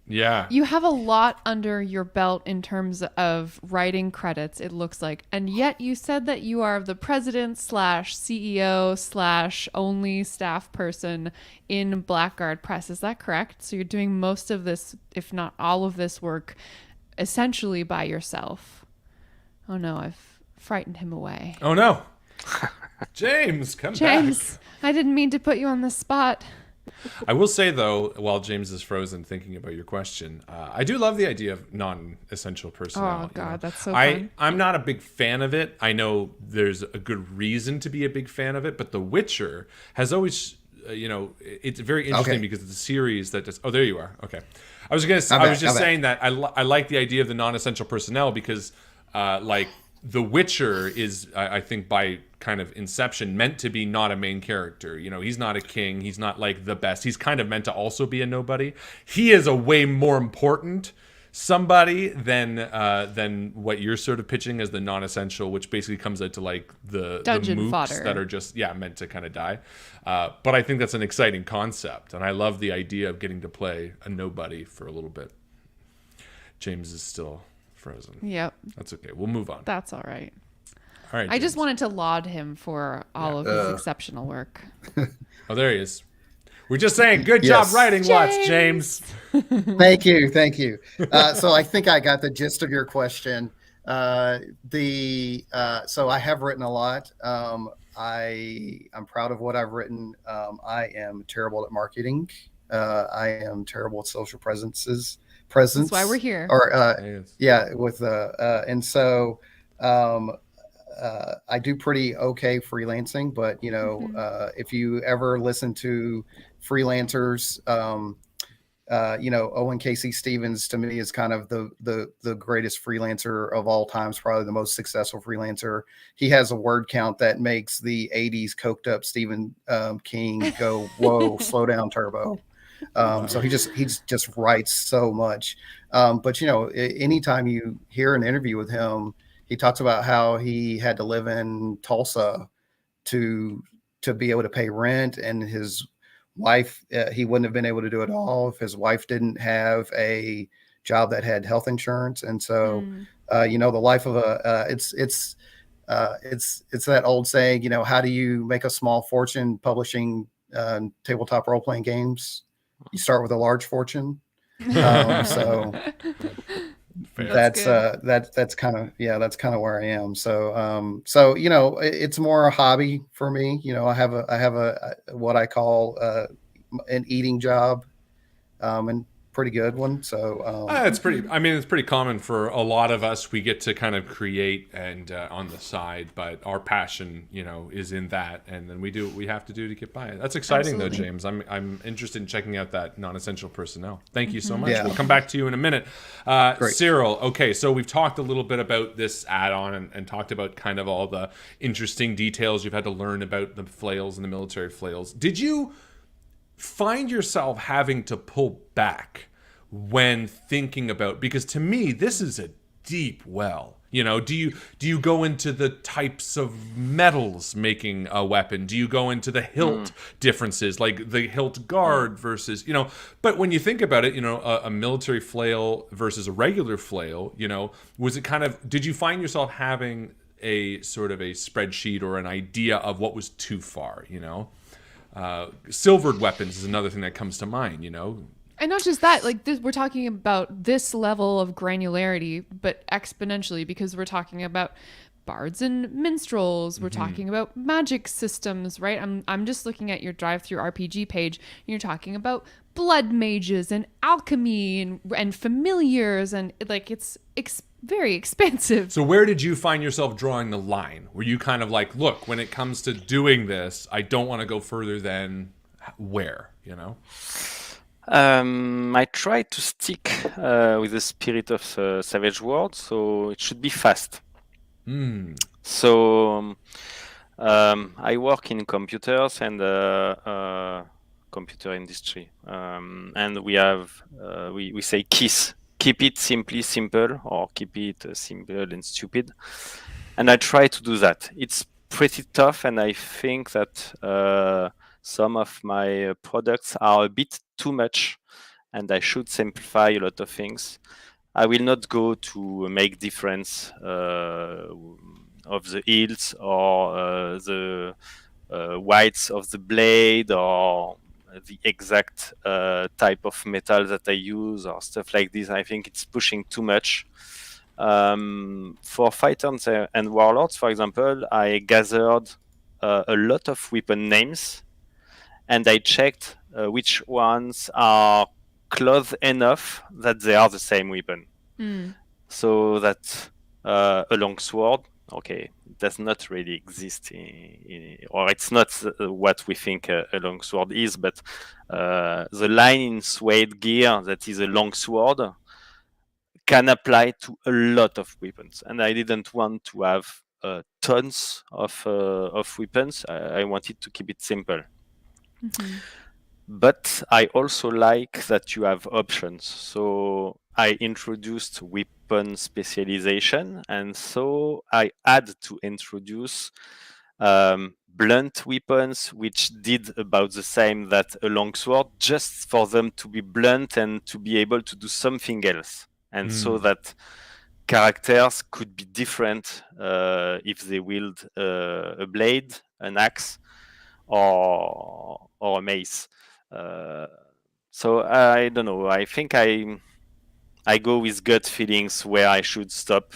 Yeah. You have a lot under your belt in terms of writing credits, it looks like. And yet you said that you are the president / CEO / only staff person in Blackguard Press. Is that correct? So you're doing most of this, if not all of this work, essentially by yourself. Oh no, I've frightened him away. Oh no. James, come back. James, I didn't mean to put you on the spot. I will say, though, while James is frozen thinking about your question, I do love the idea of non-essential personnel. Oh, God, that's so fun. I'm not a big fan of it. I know there's a good reason to be a big fan of it, but The Witcher has always, it's very interesting because it's a series that just... Oh, there you are. Okay. I was just saying that I like the idea of the non-essential personnel because, The Witcher is, I think, by kind of inception, meant to be not a main character. He's not a king. He's not like the best. He's kind of meant to also be a nobody. He is a way more important somebody than what you're sort of pitching as the non-essential, which basically comes out to like the Dungeon mooks fodder. that are just meant to kind of die. But I think that's an exciting concept, and I love the idea of getting to play a nobody for a little bit. James is still frozen. Yep. That's okay. We'll move on. That's all right. All right. I just James. wanted to laud him for all of his exceptional work. Oh, there he is. We're just saying, good job Yes. writing lots, James. Thank you. So I think I got the gist of your question. So I have written a lot. I'm proud of what I've written. I am terrible at marketing. I am terrible at social presence. That's why we're here. Or Yes. and so I do pretty okay freelancing, but if you ever listen to freelancers, Owen Casey Stevens to me is kind of the greatest freelancer of all times, probably the most successful freelancer. He has a word count that makes the 80s coked up Stephen King go, whoa, slow down, Turbo. So he just writes so much. But anytime you hear an interview with him, he talks about how he had to live in Tulsa to be able to pay rent, and his wife, he wouldn't have been able to do it all if his wife didn't have a job that had health insurance. And so, the life of it's that old saying, how do you make a small fortune publishing tabletop role-playing games? You start with a large fortune. So that's kind of where I am. So it's more a hobby for me. I have a what I call an eating job, and pretty good one. So it's pretty common for a lot of us. We get to kind of create and on the side, but our passion, is in that, and then we do what we have to do to get by. That's exciting. Absolutely. Though, James. I'm interested in checking out that non-essential personnel. Thank you so much. Yeah. We'll come back to you in a minute. Cyril, okay, so we've talked a little bit about this add-on and talked about kind of all the interesting details you've had to learn about the flails and the military flails. Did you find yourself having to pull back when thinking about, because to me this is a deep well, do you go into the types of metals making a weapon? Do you go into the hilt differences, like the hilt guard versus, but when you think about it, a military flail versus a regular flail, was it kind of, did you find yourself having a sort of a spreadsheet or an idea of what was too far? Silvered weapons is another thing that comes to mind, And not just that, like this, we're talking about this level of granularity, but exponentially, because we're talking about bards and minstrels. We're talking about magic systems, right? I'm just looking at your drive-through RPG page. And you're talking about blood mages and alchemy and familiars, and like it's very expansive. So where did you find yourself drawing the line? Were you kind of like, look, when it comes to doing this, I don't want to go further than where, I try to stick with the spirit of Savage World, so it should be fast. So I work in computers and computer industry, and we have we say KISS. Keep it simply simple, or keep it simple and stupid. And I try to do that. It's pretty tough, and I think that some of my products are a bit too much, and I should simplify a lot of things. I will not go to make difference of the hilts or the whites of the blade or the exact type of metal that I use or stuff like this. I think it's pushing too much. For fighters and warlords, for example, I gathered a lot of weapon names, and I checked which ones are close enough that they are the same weapon. So that a longsword, okay, does not really exist or it's not what we think a longsword is, but the line in suede gear that is a longsword can apply to a lot of weapons. And I didn't want to have tons of weapons. I wanted to keep it simple. but I also like that you have options. So I introduced weapon specialization, and so I had to introduce blunt weapons, which did about the same that a longsword, just for them to be blunt and to be able to do something else. And so that characters could be different if they wield a blade, an axe, or a mace. So I don't know. I think I go with gut feelings where I should stop.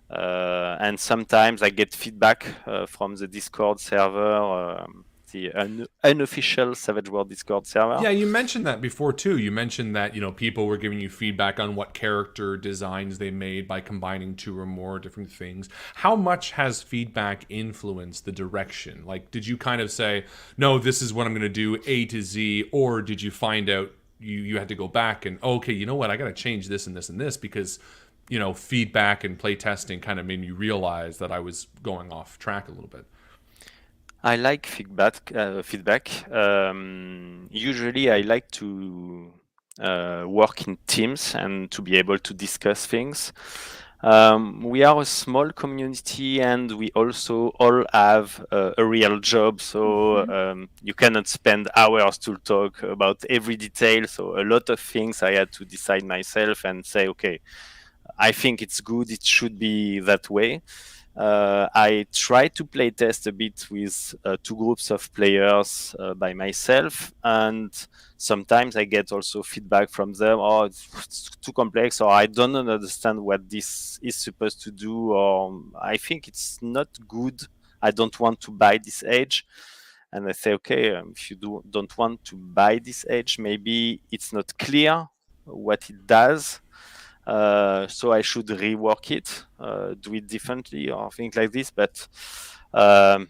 And sometimes I get feedback from the Discord server, the unofficial Savage World Discord server. Yeah, you mentioned that before too. You mentioned that, people were giving you feedback on what character designs they made by combining two or more different things. How much has feedback influenced the direction? Like, did you kind of say, no, this is what I'm going to do A to Z, or did you find out you had to go back and, okay, you know what, I got to change this and this and this because, feedback and play testing kind of made me realize that I was going off track a little bit? I like feedback. Usually, I like to work in teams and to be able to discuss things. We are a small community, and we also all have a real job. So you cannot spend hours to talk about every detail. So a lot of things I had to decide myself and say, okay, I think it's good. It should be that way. I try to play test a bit with two groups of players by myself, and sometimes I get also feedback from them. Oh, it's too complex, or I don't understand what this is supposed to do, or I think it's not good. I don't want to buy this age. And I say, okay, if you don't want to buy this age, maybe it's not clear what it does. So I should rework it, do it differently, or things like this. But I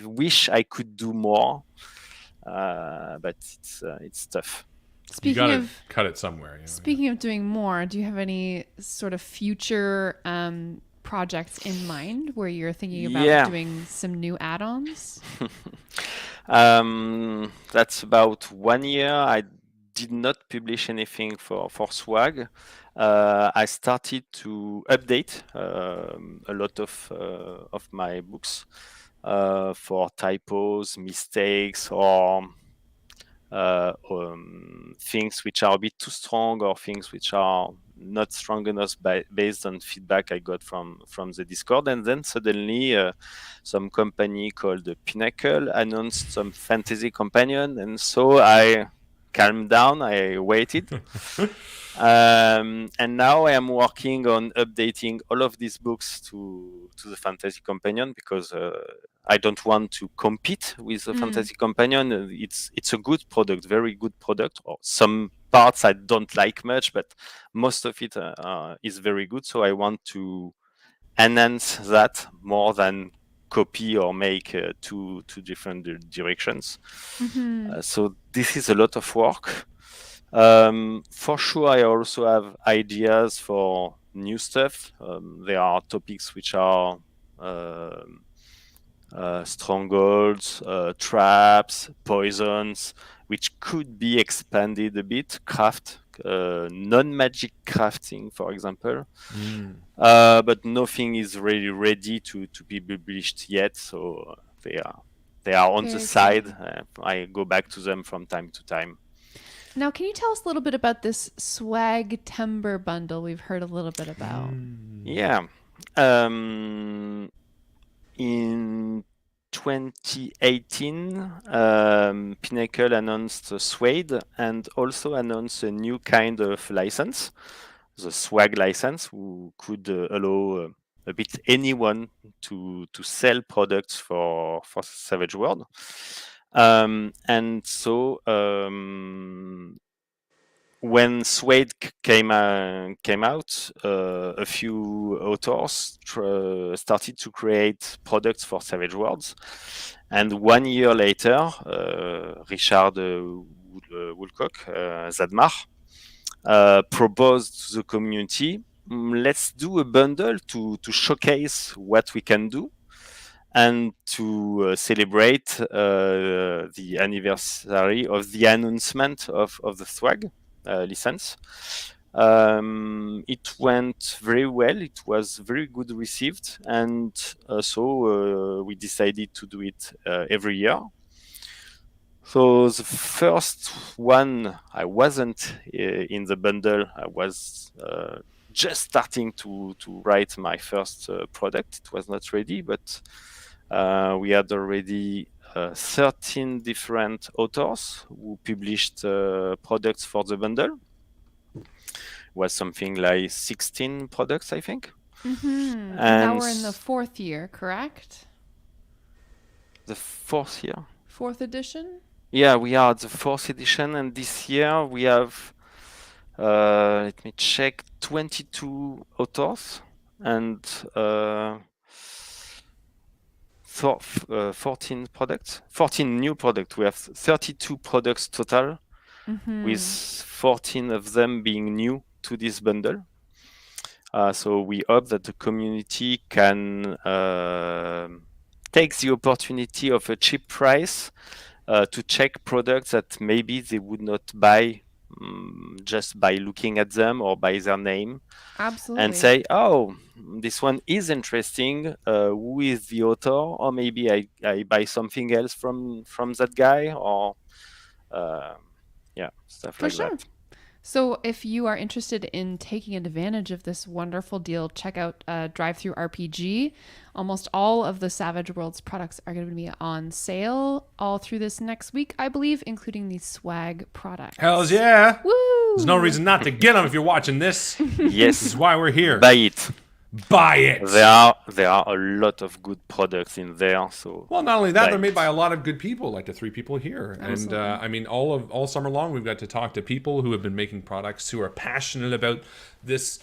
wish I could do more, but it's tough. You Speaking got to of cut it somewhere. speaking of doing more, do you have any sort of future projects in mind where you're thinking about doing some new add-ons? That's about 1 year. I did not publish anything for Swag. I started to update a lot of my books for typos, mistakes, or things which are a bit too strong, or things which are not strong enough based on feedback I got from the Discord. And then suddenly some company called Pinnacle announced some fantasy companion, and so I calmed down, I waited. And now I am working on updating all of these books to the fantasy companion, because I don't want to compete with the fantasy companion. It's a good product, very good product. Or some parts I don't like much, but most of it is very good. So I want to enhance that more than copy or make two different directions. So this is a lot of work. For sure, I also have ideas for new stuff. There are topics which are strongholds, traps, poisons, which could be expanded a bit. Craft, non-magic crafting, for example. But nothing is really ready to be published yet. So they are on the side. I go back to them from time to time. Now, can you tell us a little bit about this Swag Timber bundle we've heard a little bit about? Yeah. In 2018, Pinnacle announced Suede and also announced a new kind of license, the Swag license, who could allow a bit anyone to sell products for Savage World. And so when Suede came out, a few authors started to create products for Savage Worlds. And 1 year later, Richard Woolcock, Zadmar, proposed to the community, let's do a bundle to showcase what we can do. and to celebrate the anniversary of the announcement of the swag license. It went very well. It was very good received, and so we decided to do it every year. So the first one, I wasn't in the bundle. I was just starting to write my first product. It was not ready, but we had already 13 different authors who published products for the bundle. Was something like 16 products, I think. And now we're in the 4th year, correct? The 4th year. 4th edition? Yeah, we are at the 4th edition, and this year we have, let me check, 22 authors and 14 products, 14 new products. We have 32 products total, with 14 of them being new to this bundle. So we hope that the community can take the opportunity of a cheap price to check products that maybe they would not buy just by looking at them or by their name. Absolutely. And say, oh, this one is interesting. Who is the author? Or maybe I buy something else from that guy, or stuff like that. So if you are interested in taking advantage of this wonderful deal, check out Drive-Thru RPG. Almost all of the Savage Worlds products are going to be on sale all through this next week, I believe, including the swag products. Hells yeah. Woo! There's no reason not to get them if you're watching this. Yes. This is why we're here. Buy it. Buy it. There are a lot of good products in there. So well, not only that, they're made by a lot of good people, like the 3 people here. Absolutely. And I mean, all summer long, we've got to talk to people who have been making products, who are passionate about this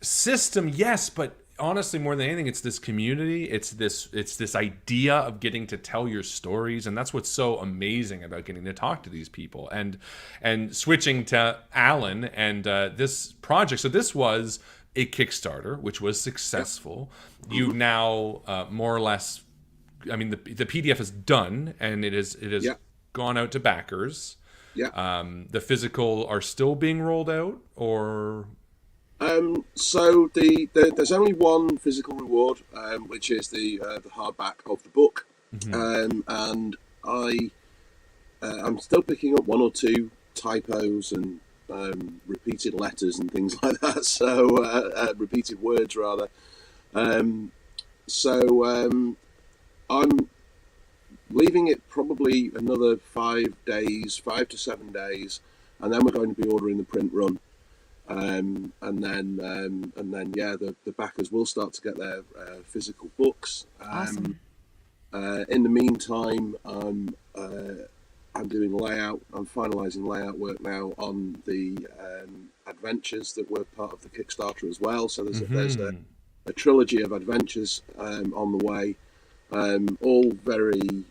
system. Yes, but honestly, more than anything, it's this community. It's this idea of getting to tell your stories, and that's what's so amazing about getting to talk to these people. And switching to Allan and this project. So this was a Kickstarter, which was successful. You've now more or less, I mean, the PDF is done, and it has gone out to backers. Yeah. The physical are still being rolled out, or so there's only one physical reward, which is the hardback of the book, and I'm still picking up 1 or 2 typos and repeated letters and things like that. So repeated words rather. So I'm leaving it probably another 5 to 7 days, and then we're going to be ordering the print run. And then the backers will start to get their physical books. Awesome. In the meantime, I'm doing layout. I'm finalising layout work now on the adventures that were part of the Kickstarter as well. So there's a trilogy of adventures on the way, all very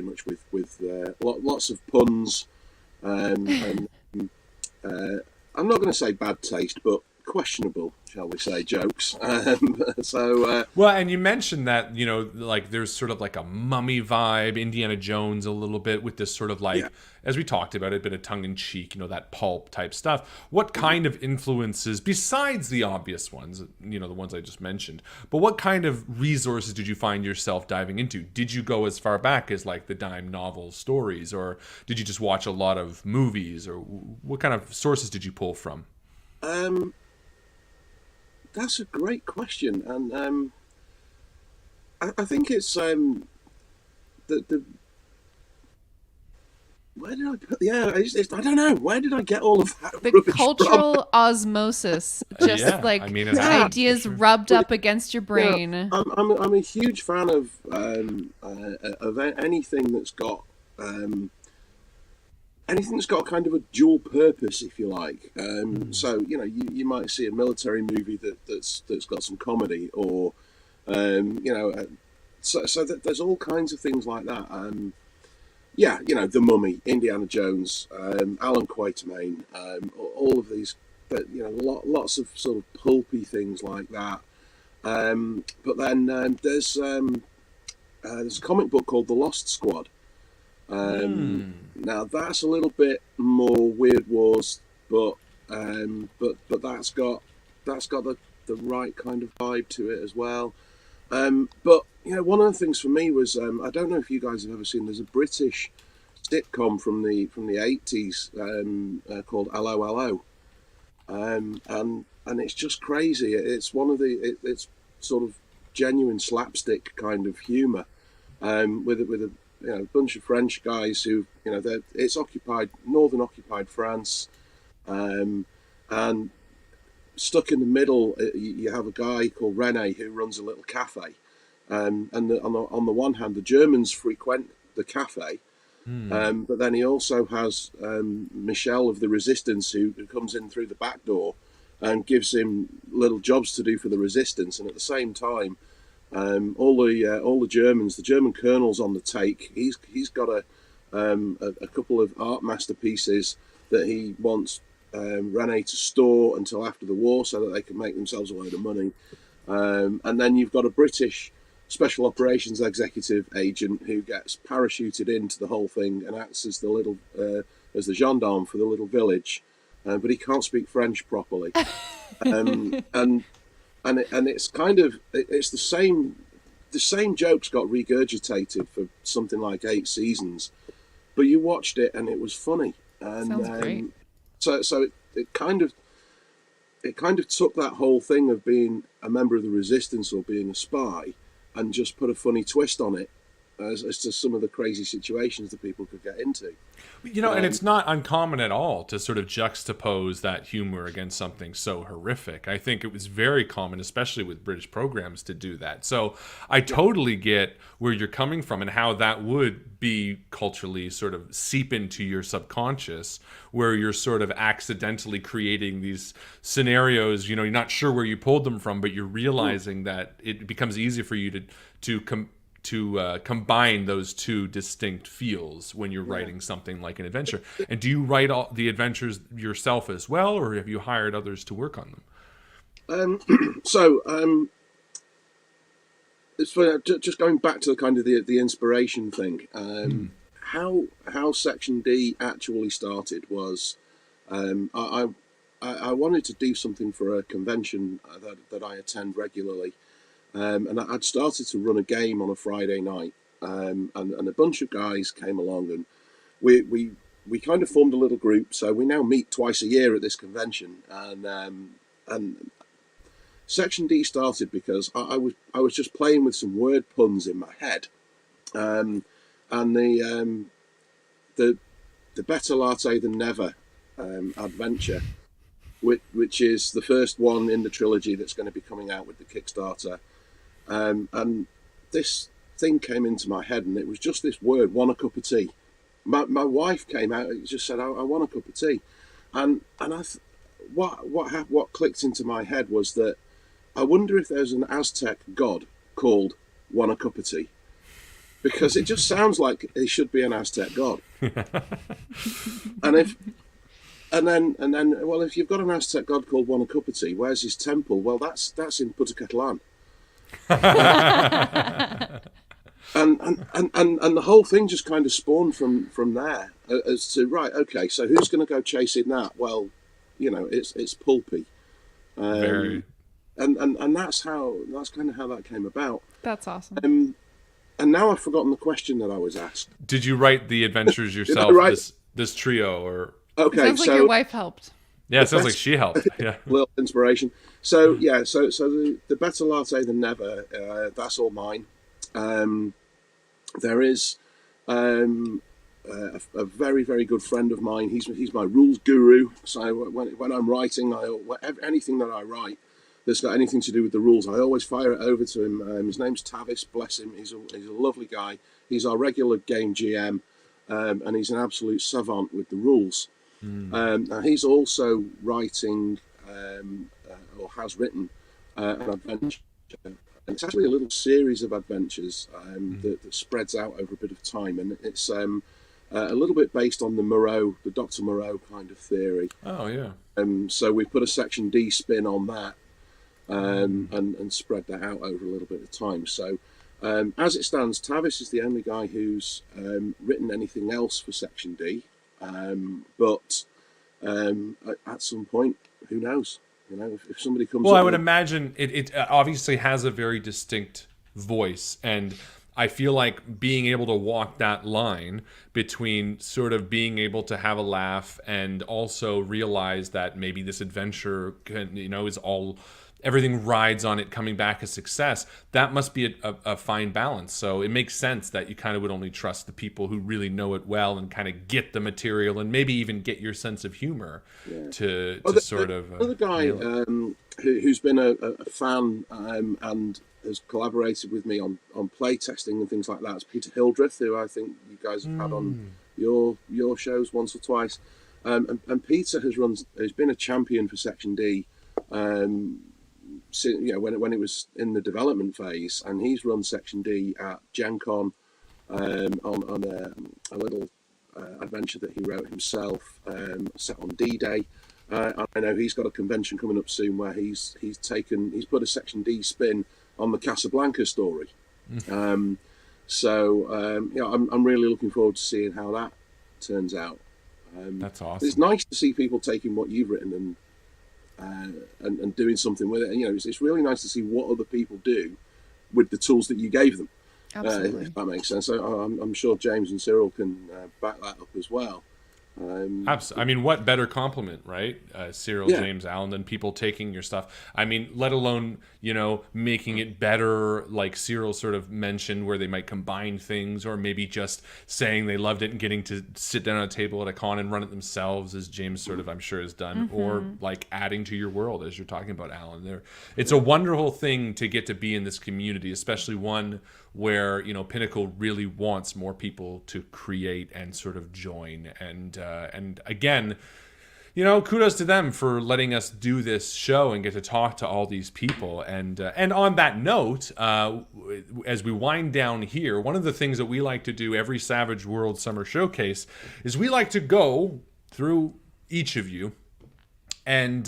much with lots of puns and I'm not going to say bad taste, but questionable, shall we say, jokes. Well, and you mentioned that, you know, like there's sort of like a mummy vibe, Indiana Jones a little bit, with this sort of like, as we talked about, a bit of tongue-in-cheek, you know, that pulp type stuff. What kind of influences, besides the obvious ones, you know, the ones I just mentioned, but what kind of resources did you find yourself diving into? Did you go as far back as like the dime novel stories, or did you just watch a lot of movies, or what kind of sources did you pull from? That's a great question, and I think it's the where did I put? Yeah, I don't know. Where did I get all of that? The cultural osmosis, just ideas rubbed up against your brain. Yeah, I'm a huge fan of anything that's got kind of a dual purpose, if you like. So you know, you might see a military movie that's got some comedy, or you know, so there's all kinds of things like that. Yeah, you know, The Mummy, Indiana Jones, Alan Quatermain, all of these, but you know, lots of sort of pulpy things like that. But then there's a comic book called The Lost Squad. Now that's a little bit more Weird Wars, but that's got the right kind of vibe to it as well. But one of the things for me was I don't know if you guys have ever seen. There's a British sitcom from the 80s called Hello Hello, and it's just crazy. It's one of it's sort of genuine slapstick kind of humour, with a bunch of French guys who it's northern occupied France, and stuck in the middle you have a guy called Rene who runs a little cafe, and on the one hand the Germans frequent the cafe, but then he also has Michel of the Resistance who comes in through the back door and gives him little jobs to do for the Resistance, and at the same time all the Germans, the German colonel's on the take. He's got a couple of art masterpieces that he wants Rene to store until after the war so that they can make themselves a load of money. And then you've got a British special operations executive agent who gets parachuted into the whole thing and acts as the gendarme for the little village, but he can't speak French properly. And it's kind of it's the same jokes got regurgitated for something like 8 seasons, but you watched it and it was funny. And sounds great. So it kind of took that whole thing of being a member of the Resistance or being a spy and just put a funny twist on it as to some of the crazy situations that people could get into. And it's not uncommon at all to sort of juxtapose that humor against something so horrific. I think it was very common, especially with British programs, to do that. So I totally get where you're coming from and how that would be culturally sort of seep into your subconscious, where you're sort of accidentally creating these scenarios. You're not sure where you pulled them from, but you're realizing that it becomes easy for you to combine those two distinct feels when you're writing something like an adventure. And do you write all the adventures yourself as well, or have you hired others to work on them? It's funny, just going back to the kind of the inspiration thing. How Section D actually started was I wanted to do something for a convention that I attend regularly. And I'd started to run a game on a Friday night, and a bunch of guys came along, and we kind of formed a little group. So we now meet twice a year at this convention, and Section D started because I was just playing with some word puns in my head, and the Better Latte Than Never adventure, which is the first one in the trilogy that's going to be coming out with the Kickstarter. And this thing came into my head, and it was just this word, want a cup of tea. My wife came out and just said, I want a cup of tea. And what clicked into my head was that I wonder if there's an Aztec god called want a cup of tea. Because it just sounds like it should be an Aztec god. and then, well, if you've got an Aztec god called want a cup of tea, where's his temple? Well, that's in Putakatlan. and the whole thing just kind of spawned from there as to right, okay, so who's going to go chasing that? Well, it's pulpy, and that's kind of how that came about. That's awesome. And now I've forgotten the question that I was asked. Did you write the adventures yourself? This trio, or okay? Sounds like your wife helped. Yeah, it sounds like she helped. Yeah, little inspiration. So yeah, so the Better Latte Than Never, that's all mine. There is a very, very good friend of mine. He's my rules guru. So when I'm writing, anything that I write that's got anything to do with the rules, I always fire it over to him. His name's Tavis, bless him. He's a lovely guy. He's our regular game GM, and he's an absolute savant with the rules. Now he's also writing, or has written, an adventure. And it's actually a little series of adventures that spreads out over a bit of time, and it's a little bit based on the Dr. Moreau kind of theory. Oh yeah. So we put a Section D spin on that, and spread that out over a little bit of time. So as it stands, Tavis is the only guy who's written anything else for Section D, but at some point, who knows? You know, if somebody comes. Well, up I would with, imagine it obviously has a very distinct voice, and I feel like being able to walk that line between sort of being able to have a laugh and also realize that maybe this adventure can, is all, everything rides on it coming back a success. That must be a fine balance. So it makes sense that you kind of would only trust the people who really know it well and kind of get the material and maybe even get your sense of humor to sort of. Another guy who's been a fan and has collaborated with me on play testing and things like that is Peter Hildreth, who I think you guys have had on your shows once or twice. And Peter has been a champion for Section D. When it was in the development phase, and he's run Section D at Gen Con on a little adventure that he wrote himself, set on D-Day. I know he's got a convention coming up soon where he's put a Section D spin on the Casablanca story. I'm really looking forward to seeing how that turns out. That's awesome. It's nice to see people taking what you've written and doing something with it. And, it's really nice to see what other people do with the tools that you gave them. Absolutely. If that makes sense. So I'm sure James and Cyril can back that up as well. Absolutely. I mean, what better compliment, right? Cyril, James, Allan, than people taking your stuff. I mean, let alone, making it better, like Cyril sort of mentioned, where they might combine things, or maybe just saying they loved it and getting to sit down at a table at a con and run it themselves, as James sort of, I'm sure, has done, or like adding to your world, as you're talking about, Allan. It's a wonderful thing to get to be in this community, especially one where Pinnacle really wants more people to create and sort of join, and again, kudos to them for letting us do this show and get to talk to all these people. And on that note, as we wind down here, one of the things that we like to do every Savage World Summer Showcase is we like to go through each of you and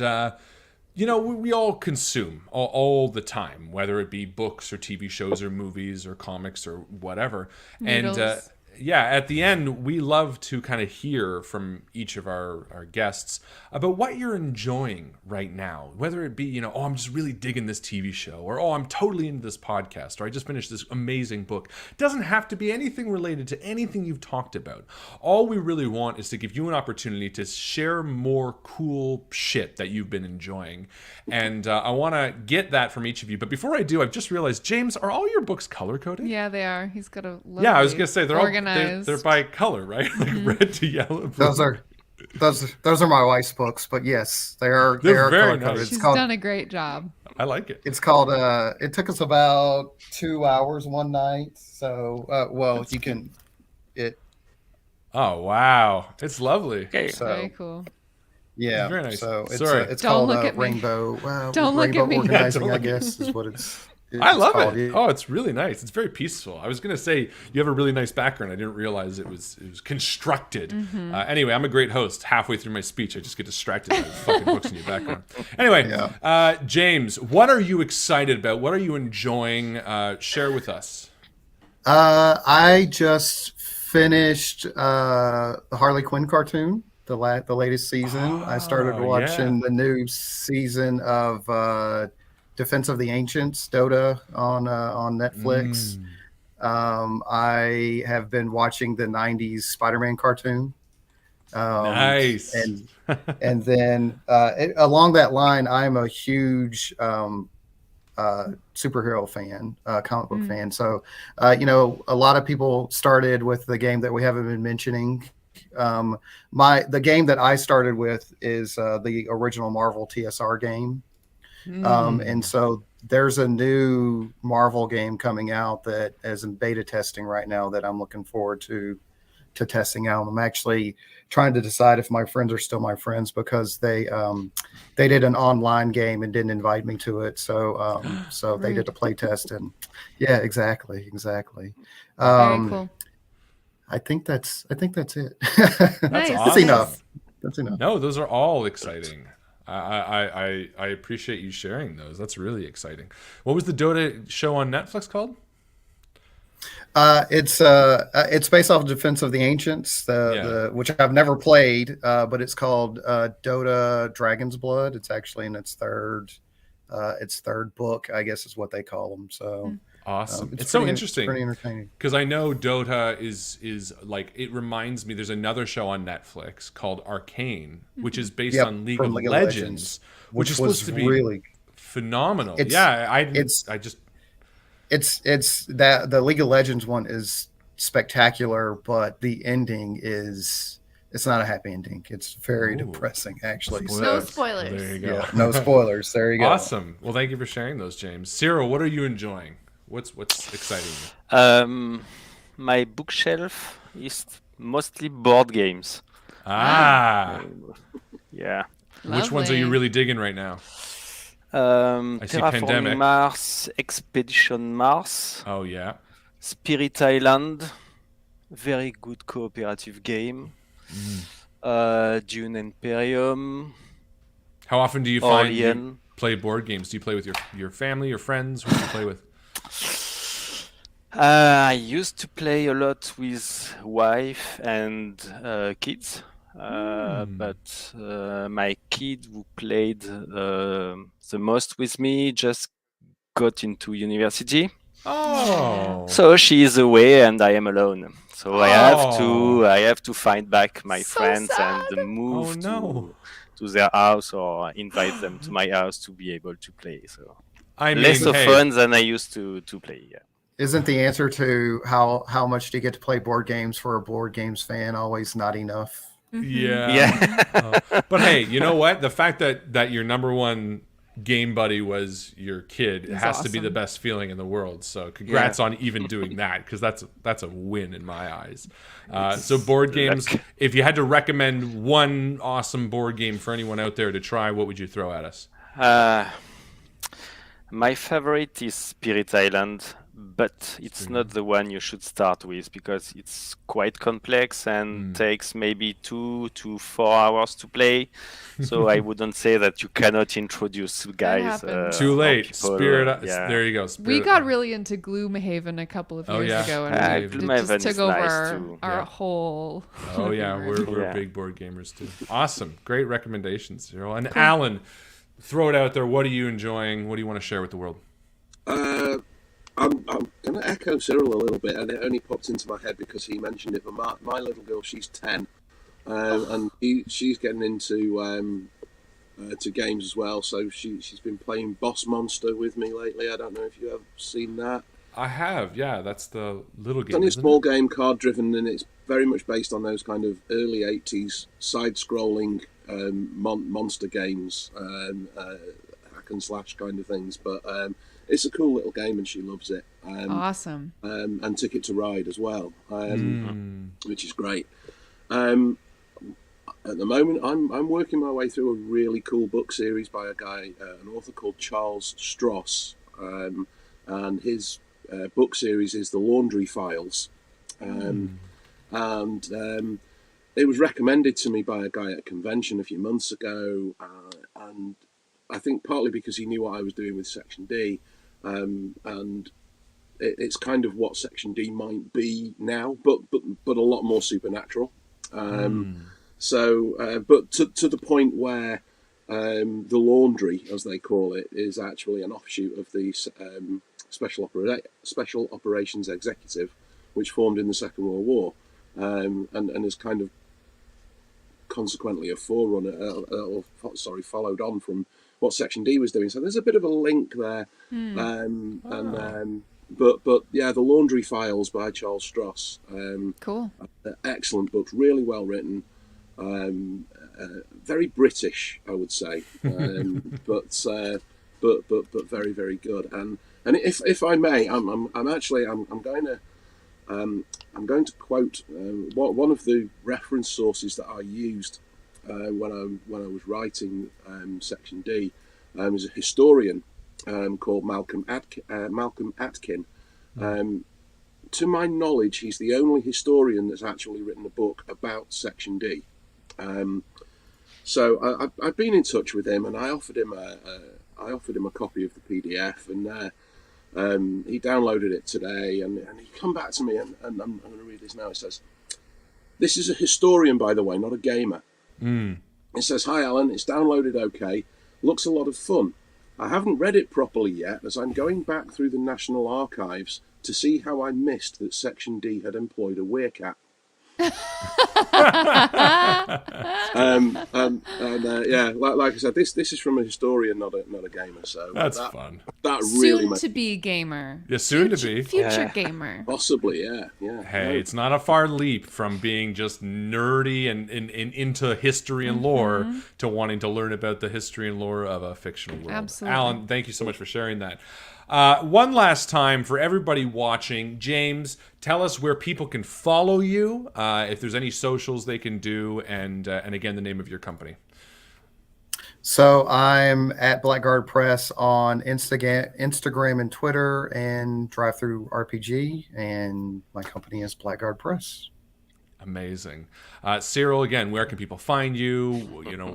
we all consume all the time, whether it be books or TV shows or movies or comics or whatever. Noodles. And at the end, we love to kind of hear from each of our guests about what you're enjoying right now, whether it be, I'm just really digging this TV show, or, I'm totally into this podcast, or I just finished this amazing book. It doesn't have to be anything related to anything you've talked about. All we really want is to give you an opportunity to share more cool shit that you've been enjoying. And I want to get that from each of you. But before I do, I've just realized, James, are all your books color-coded? Yeah, they are. He's got a lovely, I was going to say, they're organized. They're by color, right? Like red to yellow. Those are my wife's books, but yes, they are They're very color-coded. nice. She's done a great job. I like it. It's called it took us about 2 hours one night. So you can Oh wow, it's lovely. Okay. so Very cool. yeah. Very nice. So it's Sorry. it's Don't called look at me. Rainbow Don't look Rainbow at me. Organizing, Yeah, I don't guess is what it's I love called. it. Oh, it's really nice. It's very peaceful. I was gonna say you have a really nice background. I didn't realize it was constructed. Anyway, I'm a great host. Halfway through my speech, I just get distracted by the fucking books in your background. Anyway, James, what are you excited about? What are you enjoying? Share with us. I just finished the Harley Quinn cartoon, the latest season. I started watching the new season of Defense of the Ancients, Dota, on Netflix. I have been watching the 90s Spider-Man cartoon. Nice. And then along that line, I'm a huge superhero fan, comic book fan. So, a lot of people started with the game that we haven't been mentioning. The game that I started with is the original Marvel TSR game. And so there's a new Marvel game coming out that is in beta testing right now that I'm looking forward to testing out. I'm actually trying to decide if my friends are still my friends because they did an online game and didn't invite me to it. So they did a play test and yeah, exactly. Very cool. I think that's it. Nice. awesome. That's enough. That's enough. No, those are all exciting. I appreciate you sharing those. That's really exciting. What was the Dota show on Netflix called? It's based off of Defense of the Ancients, the which I've never played, but it's called Dota Dragon's Blood. It's actually in its third book, I guess is what they call them. So awesome. It's pretty, so interesting. It's pretty entertaining. Because I know Dota is like, it reminds me, there's another show on Netflix called Arcane, which is based on League of Legends, which is supposed to be really phenomenal. It's that the League of Legends one is spectacular, but the ending it's not a happy ending. It's very depressing, actually. No spoilers. There you go. Yeah, no spoilers. There you go. Awesome. Well, thank you for sharing those, James. Cyril, what are you enjoying? What's exciting you? My bookshelf is mostly board games. Yeah. Lovely. Which ones are you really digging right now? I see Terraforming Pandemic. Mars, Expedition Mars, Oh yeah. Spirit Island, very good cooperative game. Dune Imperium, How often do you find you Orlean. play board games? Do you play with your family, your friends? Who do you play with? I used to play a lot with wife and kids, but my kid who played the most with me just got into university. Oh. So she is away and I am alone. So I have to find back my So friends sad. and move no. to their house or invite them to my house to be able to play. So I mean, less of hey, fun than I used to play. Yeah. Isn't the answer to how much do you get to play board games for a board games fan always not enough? Yeah. Yeah. But hey, you know what? The fact that your number one game buddy was your kid has to be the awesome. best feeling in the world. So congrats on even doing that, because that's a win in my eyes. So board games, if you had to recommend one awesome board game for anyone out there to try, what would you throw at us? My favorite is Spirit Island, but it's not the one you should start with because it's quite complex and takes maybe 2 to 4 hours to play. So I wouldn't say that you cannot introduce guys. happens. Too or late. people, Spirit. yeah. There you go. We Spirit. got really into Gloomhaven a couple of years yeah. ago, Yeah, and it Gloomhaven just is took over nice too. our Yeah. whole. Oh yeah, we're Yeah. big board gamers too. Awesome, great recommendations, Cyril. And Allan, throw it out there. What are you enjoying? What do you want to share with the world? I'm going to echo Cyril a little bit, and it only popped into my head because he mentioned it. But my little girl, she's 10, and she's getting into to games as well. So she's been playing Boss Monster with me lately. I don't know if you have seen that. I have, yeah. That's the little It's game. only a Isn't small it? game, card driven, and it's very much based on those kind of early 80s side scrolling monster games, hack and slash kind of things. But it's a cool little game, and she loves it. Awesome. And Ticket to Ride as well, which is great. At the moment, I'm working my way through a really cool book series by a guy, an author called Charles Stross, and his book series is The Laundry Files, and it was recommended to me by a guy at a convention a few months ago, and I think partly because he knew what I was doing with Section D, and it's kind of what Section D might be now, but a lot more supernatural. So, but to the point where the Laundry, as they call it, is actually an offshoot of the Special Operations Executive, which formed in the Second World War, and is kind of consequently a forerunner, followed on from what Section D was doing. So there's a bit of a link there. But yeah, The Laundry Files by Charles Stross. Cool. Excellent books, really well written. Very British, I would say, but very, very good. And if I may, I'm going to quote one of the reference sources that I used when I was writing Section D. Is a historian called Malcolm Atkin. To my knowledge, he's the only historian that's actually written a book about Section D. So I've been in touch with him, and I offered him a copy of the PDF, and he downloaded it today, and he come back to me, and I'm going to read this now. It says, "This is a historian, by the way, not a gamer." It says, "Hi, Alan. It's downloaded okay. Looks a lot of fun. I haven't read it properly yet, as I'm going back through the National Archives to see how I missed that Section D had employed a werecat." Like I said, this is from a historian, not a gamer. So that's fun. That really soon to be gamer. Yeah, soon to be future gamer. Possibly, yeah. Hey, it's not a far leap from being just nerdy and into history and lore to wanting to learn about the history and lore of a fictional world. Absolutely. Alan, thank you so much for sharing that. One last time for everybody watching, James, tell us where people can follow you, if there's any socials they can do, and again, the name of your company. So I'm at Blackguard Press on Instagram and Twitter, and Drive Through RPG, and my company is Blackguard Press. Amazing. Cyril, again, where can people find you?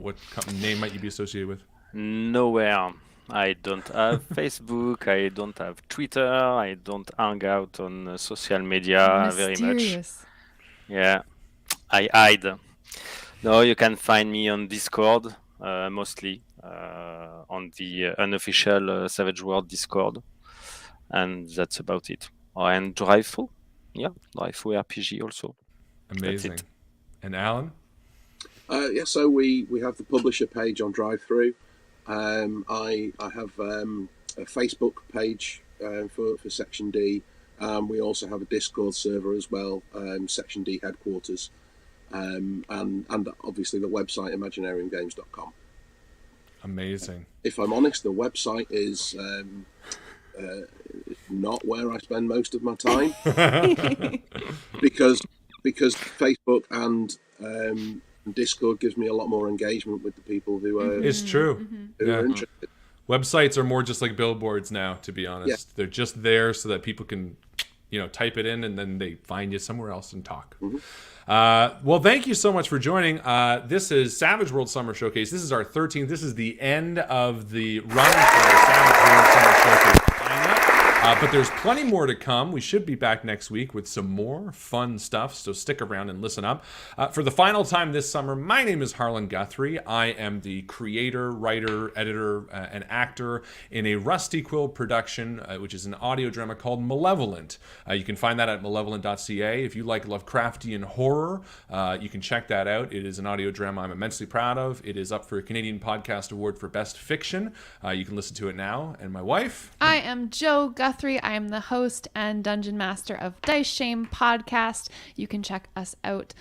What name might you be associated with? Nowhere. I don't have Facebook. I don't have Twitter. I don't hang out on social media very much. Yeah, I hide. No, you can find me on Discord, mostly on the unofficial Savage World Discord, and that's about it. And Drive-Through, Drive-Through RPG also. Amazing. And Alan? So we have the publisher page on Drive-Through. I have a Facebook page for Section D. We also have a Discord server as well, Section D headquarters, and obviously the website imaginariumgames.com. Amazing. If I'm honest, the website is not where I spend most of my time because Facebook and Discord gives me a lot more engagement with the people who are. It's true. Who are interested. Websites are more just like billboards now, to be honest. Yeah. They're just there so that people can, type it in and then they find you somewhere else and talk. Well, thank you so much for joining. This is Savage World Summer Showcase. This is our 13th. This is the end of the run for Savage World Summer Showcase. But there's plenty more to come. We should be back next week with some more fun stuff, so stick around and listen up. For the final time this summer, my name is Harlan Guthrie. I am the creator, writer, editor, and actor in a Rusty Quill production, which is an audio drama called Malevolent. You can find that at malevolent.ca. If you like Lovecraftian horror, you can check that out. It is an audio drama I'm immensely proud of. It is up for a Canadian Podcast Award for Best Fiction. You can listen to it now. And my wife? I am Jo Guthrie. I am the host and dungeon master of Dice Shame Podcast. You can check us out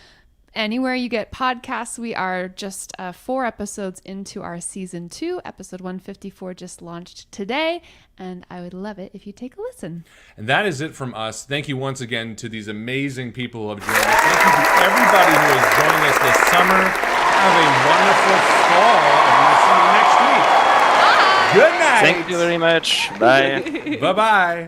anywhere you get podcasts. We are just 4 episodes into our season 2. Episode 154 just launched today, and I would love it if you take a listen. And that is it from us. Thank you once again to these amazing people who have joined us. Thank you to everybody who has joined us this summer. Have a wonderful fall, and we'll see you next week. Good night. Thank you very much. Bye. Bye-bye.